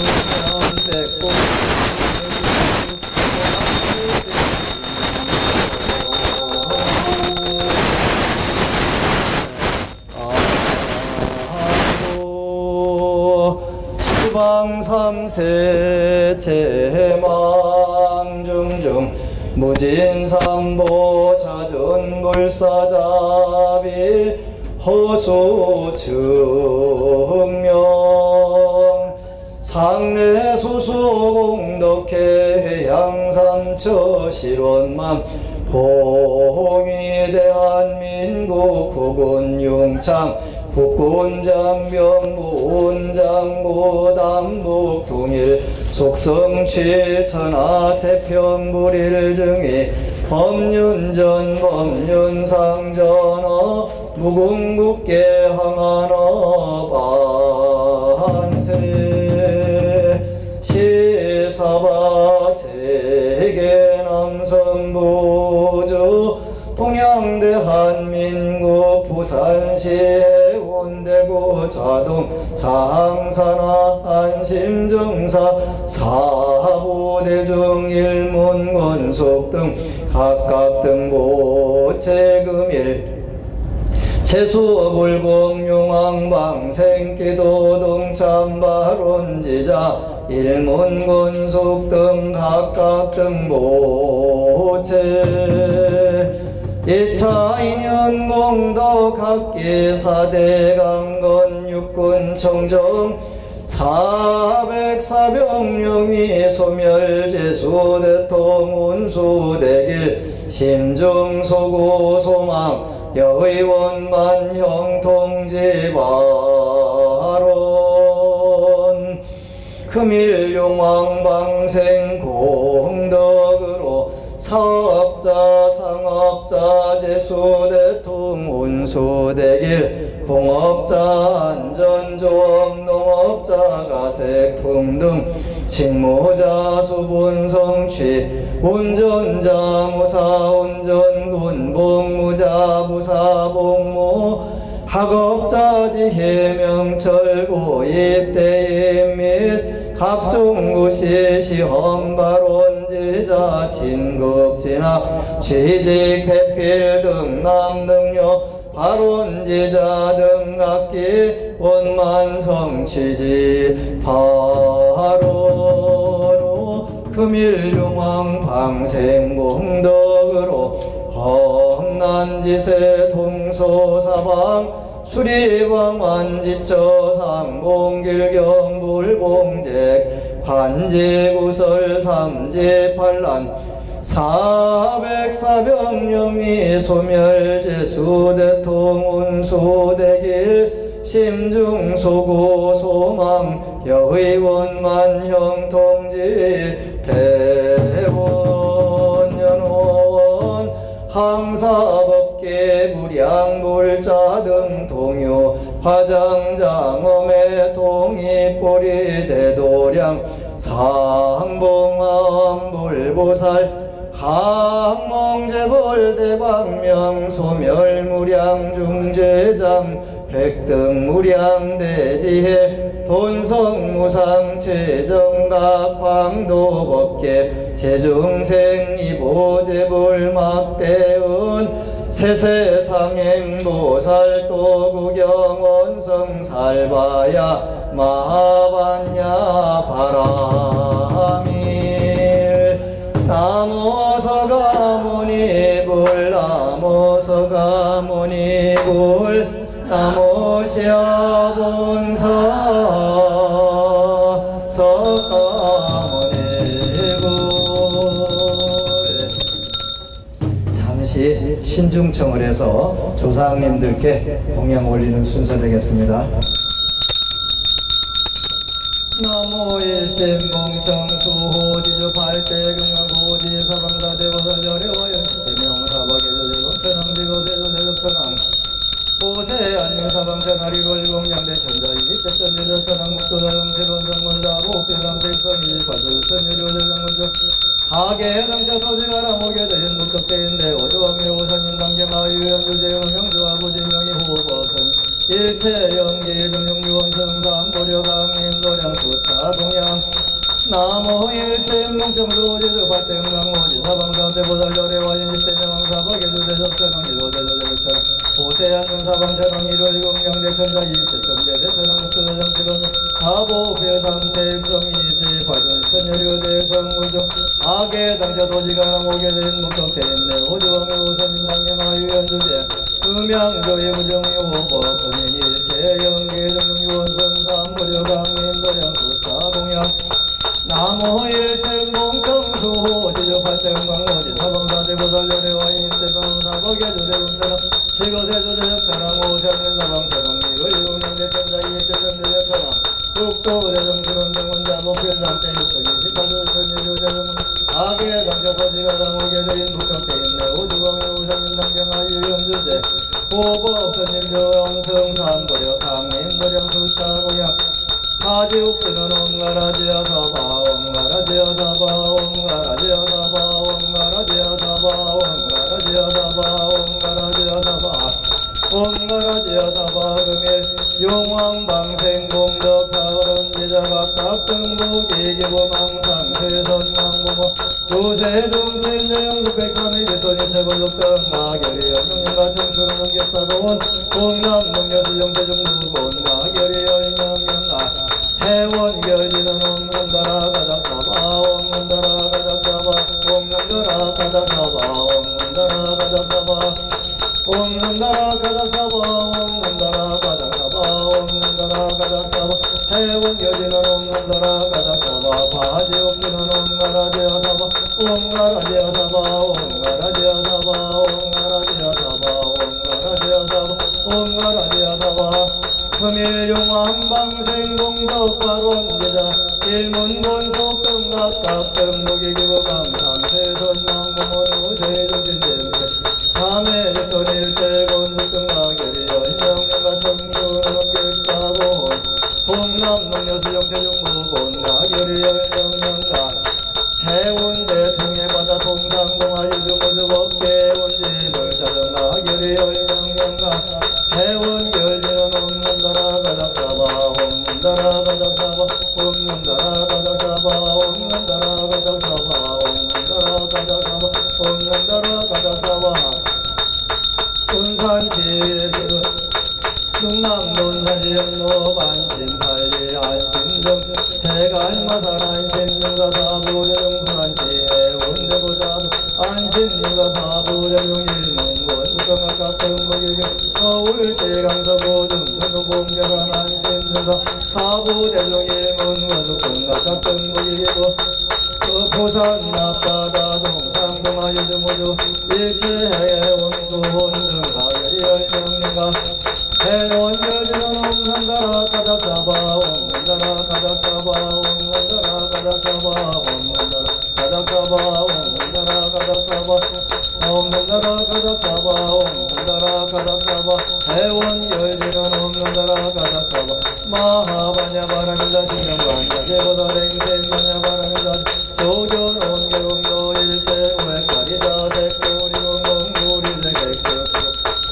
백곡 방삼세 제망중중 무진삼보 자전불사자비 허수증명 상례소수공덕회 양삼처 실원만 봉이 대한민국 국군융창 국군장병 무운장고 남북 통일 속성취 천하 태평불일 중이 법륜전 법륜상전어 무궁국계 항안어 반세 시사바 세계남성부주 동양대한민국 부산시 온대구 자동 장산하 안심정사 사보대중 일문권속 등 각각 등보 재금일 재수불공용왕방생기도 동참발원지자 일문권속 등 각각 등보체 2차 인연공덕 학기 4대 강건 육군 청정 404병령위 소멸제수 대통 운수대길 심중소구 소망 여의원 형통지 발언 금일용왕방생 공덕으로 사업자 상업자 제수대통 운수대길 공업자 안전조업 농업자 가색품 등 직무자 수분성취 운전자 무사 운전군 복무자 무사 복무 학업자 지혜 명철고 입대임 및 각종 구시 시험 발원지자 진급 진학 취직 배필 등 남능력 발원지자 등 학기 원만성 취직 발언 금일용왕 방생공덕으로 험난지세 동소사방 수리방만지처 상공길경불봉제 관제구설 삼지팔란 404병령위 소멸제수 대통 운수대길 심중소구 소망 여의원 형통지 대원연호원 항사법계 무량불자 등 동요 화장장엄의 동입보리 대도량 상봉암불보살 항몽재벌대광명 소멸무량중죄장 백등무량대지혜 돈성무상최정각 광도법계 제중생 이보재불막대은 세세상행보살 또구경원성살바야 마하반야 바람일 나모서가모니불 나모서가모니불 나모시아본사 서가모니불 잠시 신중청을 해서 조상님들께 공양 올리는 순서 되겠습니다. 나모 일심공청수호지주 팔대경강고지 사방사대보살열애와연 대명사박예조제공 천왕지도세조대적천왕 보세안유사방천하리걸공양대 천자이지 백전제도 천왕묵도사용세론정문사보 옥대감대성이지 과술선유료대정문조 하계해상처도지가라 목여대인 묵덕대인대 오조왕의 오선인 강제마유연주제영명조하고지명이 호버선 일체연기 중용유원성삼 보려강림도량 수차공양 나무일심몽정소지주 발등강오지 사방사대보살조례와인십대정왕사법계주대접전왕 일호대조대접전왕 보세한근사방전왕 일월공명대천자 이태정대대천왕 수대정치론 사보필삼대육성이시 발전천여류대성무정 하계당자도지가랑 오게된 목적대인내 오주왕의 우선당경하유연주제 음양조의 무정유호법 선인일체연계정유원성삼 보려강림도량 수차공양 나무일생공정수호 지저팔대응광오지 사방사대보살조례와인입대방사법계주대공천왕 시거세주대적천왕 오세한근사방천왕 일월공명대천자 이태정대대천왕 육도대정치론정원자목필삼대육성이십팔조천유류대정 하계당자도지가랑 오게된 목적대인내 오주왕의 우선당경하유연주제 호법선일조영성삼보려 강림도량수차공양 하지옥지는 옴가라지야사바 옴가라지야사바 옴가라지야사바 옴가라지야사바 옴가라지야사바 옴가라지야사바 옴가라지야사바 금일 용왕방생공덕하런지자각각등부기기보망상세선망부모 조세종천재영수백삼일일손이체벌록등 마결이연명령과 청주는경계사고원 공남동여수정대중부본 마결이연명령아 해원결지는 옴난다라 가닥사바 옴난다라 가닥사바 옴난다라 가닥사바 옴난다라 가닥사바 옴난다라 가닥사바 옴난다라 가닥사바 옴난다라 가닥사바 해원결지는 옴난다라 가닥사바 바지옥지는 옴가라지야사바 옴가라지야사바 옴가라지야사바 옴가라지야사바 옴가라지야사바 옴가라지야사바 금일용왕방생공덕발원제자 일문본속등각각등무기기부감삼세선망부모누세종진대세 참해적선일체곤속등마결이연명령과 청주는경사고혼 동남농여수정태중부본마결이연명령과 해운대통해바다 동상공하유주무주법계운지벌사정마결이연명령과 해운결지는 옴난다라 가닥사바 옴난다라 가닥사바 옴난다라 가닥사바 옴난다라 가닥사바 옴난다라 가닥사바 옴난다라 가닥사바 군산시에서 충남논산시영로 반심팔리 안심정 제갈마산 안심유가사부대중부산시 해운대보자도 안심유가사부대중일문권 수정학각등무기경 서울시 강서보중 전도봉계산 안심전사 사부대중일문권 수정학각등무기경 부산 앞바다 동상동하유주무주 일체해온도원등 사결이열명령가 해원결지는 옴난다라 가닥사바 옴난다라 가닥사바 옴난다라 가닥사바 옴난다라 가닥사바 옴난다라 가닥사바 옴난다라 가닥사바 옴난다라 가닥사바 해원결지는 옴난다라 가닥사바 마하반야바람이다 신명반야제보다랭생반야바람이다 조견온계공도 일체우액사리자 색도리공공구리색액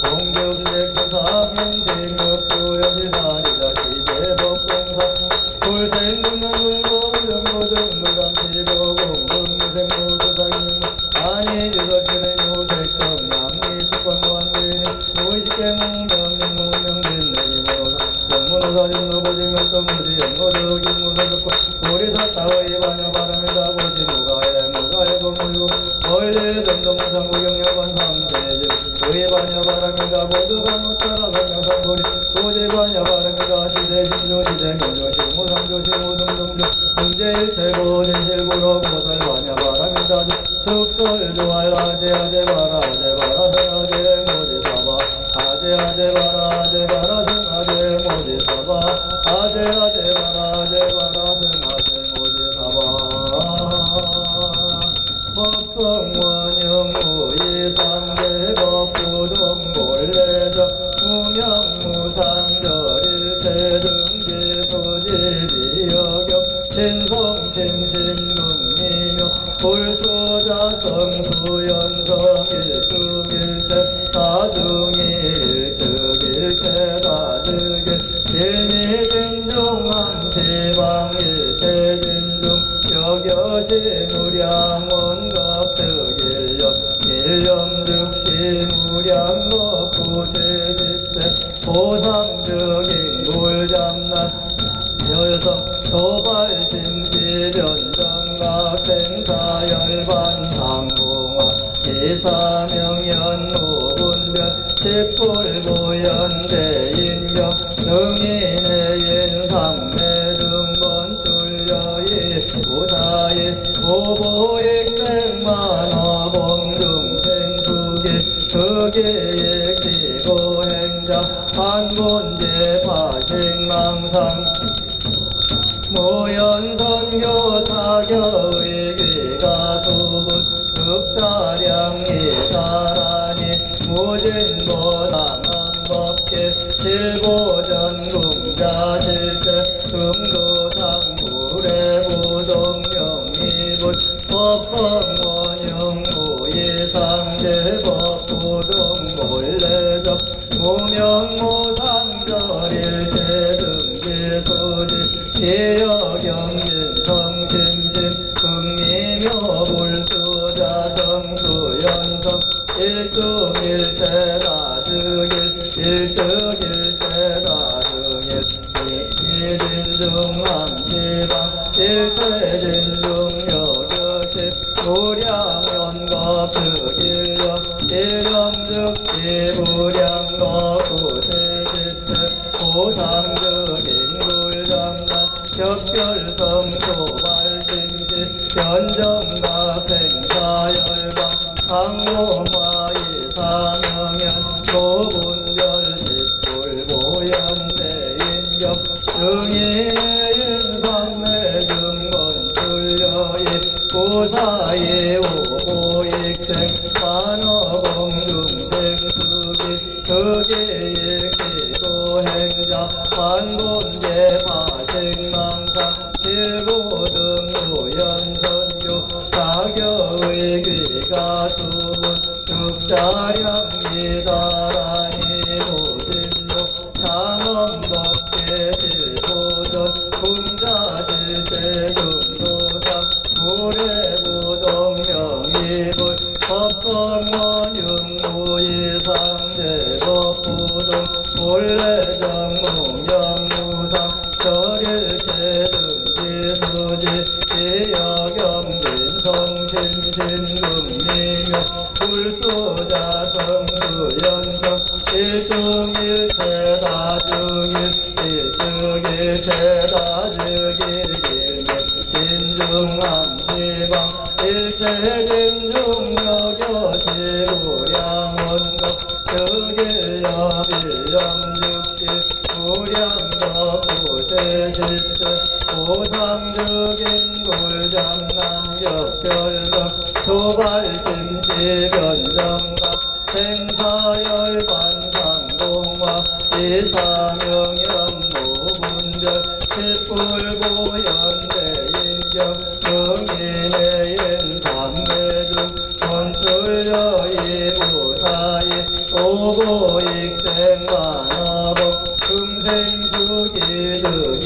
공격색수사민생역구여지사리자 시대법공사 불생문화불고정고정무감시도공금생무수사인 아니유설신의 유색성남미특권관계인 무의식계문명령문명진내임으로사 영문호사진노보지면동무지연고적인무서적고 우리사타의 반야바람이다 보시무가해 공물고 원래점동상구경여관 삼세지 의반야바람이다 모두가 못따라 상냥상거리 도지반야바람이다 시대신조시대경조시무상조시무등등조 등제일체고 진실구로 보살반야바람이다 즉설조할 아제아제바라 아제바라 생아제 모지사바 아제아제바라 아제바라 생아제 모지사바 아제아제바라 아제바라 생아제 모지사바 법성원영무이상대법부동골래적 무명무상절일체등지소지비여경 신성심심금미묘 불수자 성수연성 일중일체 다중일즉일체 다즉일 일미진중함시방일체진중 여겨시무량원갑측일령 일령즉시무량겁 구세십세 보상적인 물잠난 열성 도발심시변정각생사열반상공화 이사명연오분별 십불고연대인경 능인해인상매등번출려이 우사이 고보익생만어봉중생수기 득이익시고행자 한본제 파식망상 무연선교 타격의기가수분 득자량이다라니 무진보당헌법계 실보전궁자실제 중도상무례부동령이불 법성원영무이상제법부동몰래적 무명무상별일체등지소지 기여경진성심심 극미묘불수자성수연성 일중일체다증일 일측일체다증일 이진중함시방 일체진중여겨시 무량연겁측일령 일령즉시무량겁구세십세 보상적인굴장난 격별성소발심시 변정각생사열방 상공화이사명연 고분별십불보연대인경 증인인상매증건출려이 고사이 오고익생 만어공중생수기 득이익시고행자 반본제 파식망상 일고등무연선교 사교의귀가수분 득자량이다라니 무진로 장엄법계실보전 군자실제중도상 무례부동명이불 법성원육무이상제법부동 본래정몽영무상 절일체등지수지 기여경진성심심금미묘 불수자성수연성 일중일체다증일 일측일체다즉일일명 진중함시방 일체진중여겨시무량원덕 득일여빌령즉시 무량겁구세십세 보상적인 돌장난격별성 도발심시변정각 생사열반상공화 이사명연무분별 십불고연대인경 능인의인상매중 건출여이무사이 오고익생만어복 금생수기득이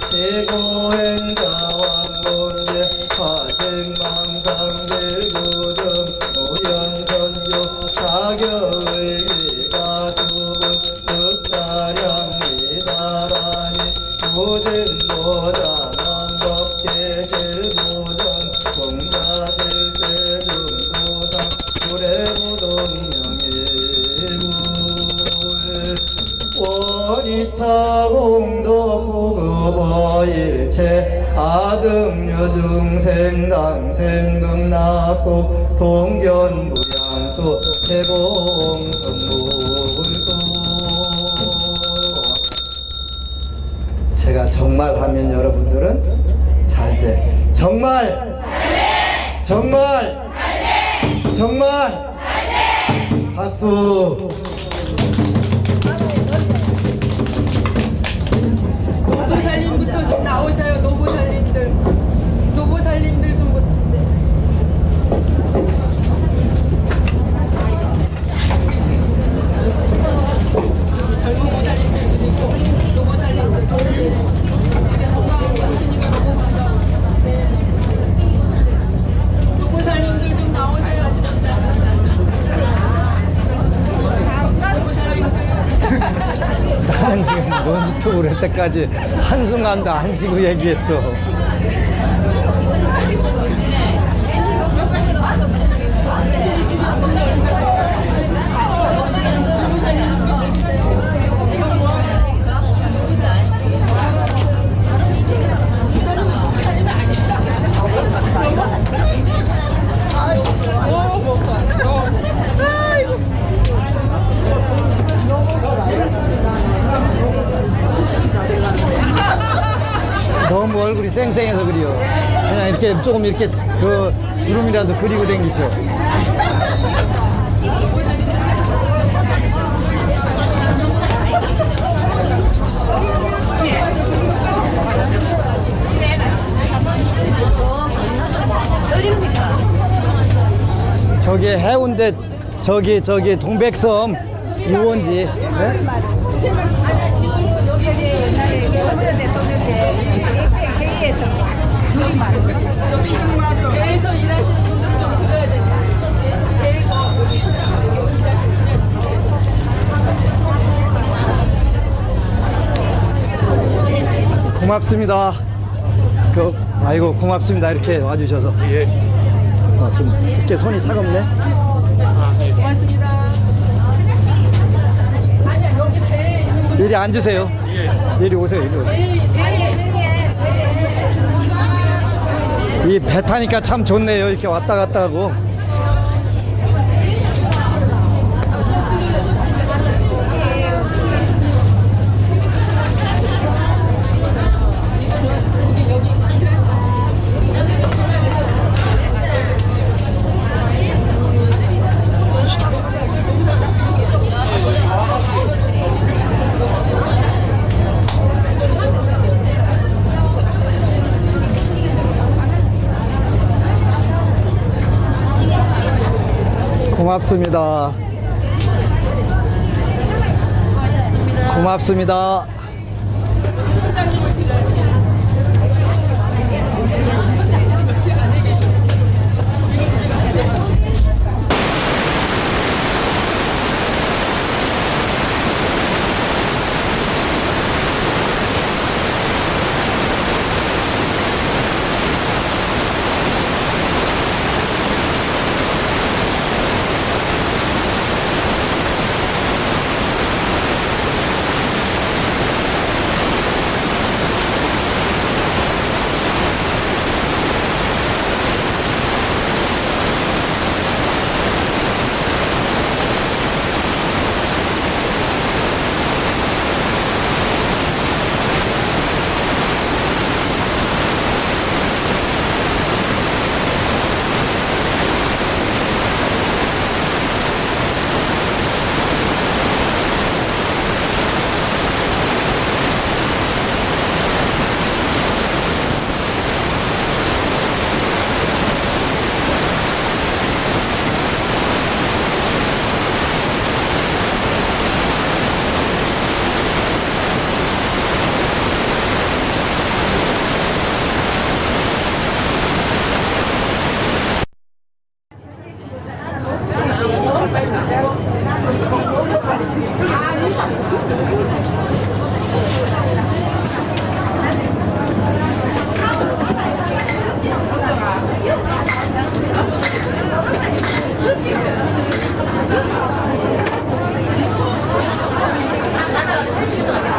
시고행자왕본제 파식망상길구등 오연선교 사교의기가수분 득자량이다라니 무진보장헌법계실보전 공자실제중도상 구례부동명일불 원이차공덕부급어일체 아등여중생당생금납국 동견무량수 대봉성물도 제가 정말 하면 여러분들은 잘 돼. 정말 정말 정말 박수. 노부살림부터 좀 나오셔요. 노부살림들 좀. 나올 때까지 한순간도 안 쉬고 얘기했어. 너무 얼굴이 쌩쌩해서 그래요. 그냥 이렇게 조금 이렇게 그 주름이라도 그리고 댕기죠. 저기 해운대 저기 동백섬 유원지. 네? 계속 일하시는 분들 좀 불러야 된다. 고맙습니다. 아이고 고맙습니다. 이렇게 와주셔서. 예. 지금 이렇게 손이 차갑네. 고맙습니다. 아니야, 여기 배에 있는 분. 이리 앉으세요. 이리 오세요. 이리 오세요. 이 배 타니까 참 좋네요. 이렇게 왔다 갔다 하고. 고맙습니다. 고맙습니다.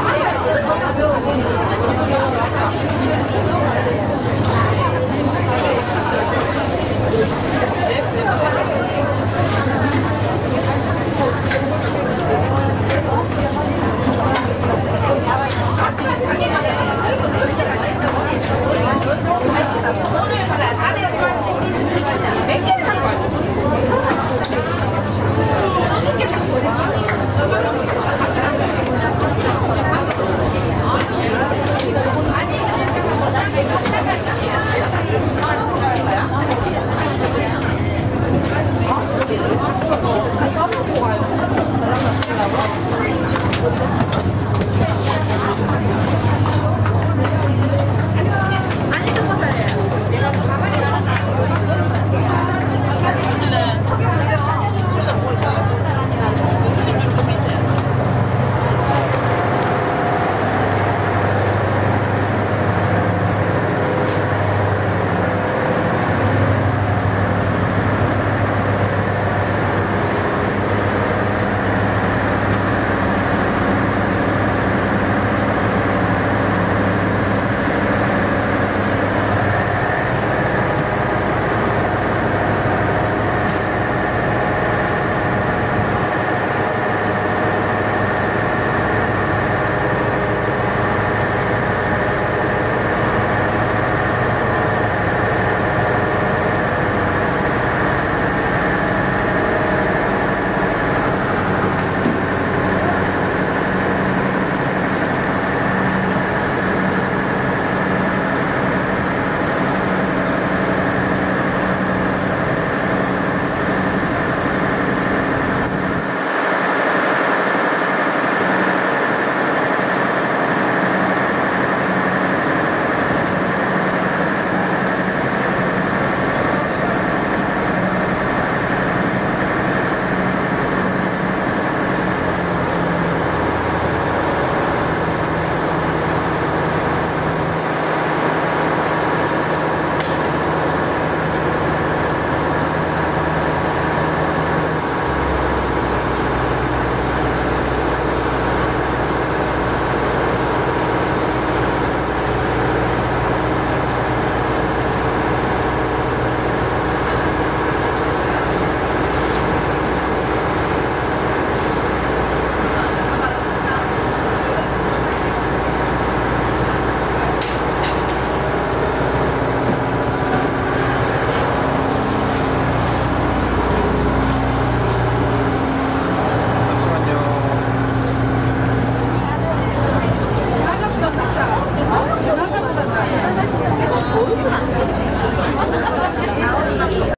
Hãy subscribe cho kênh Ghiền Mì Gõ để không bỏ lỡ những video hấp dẫn.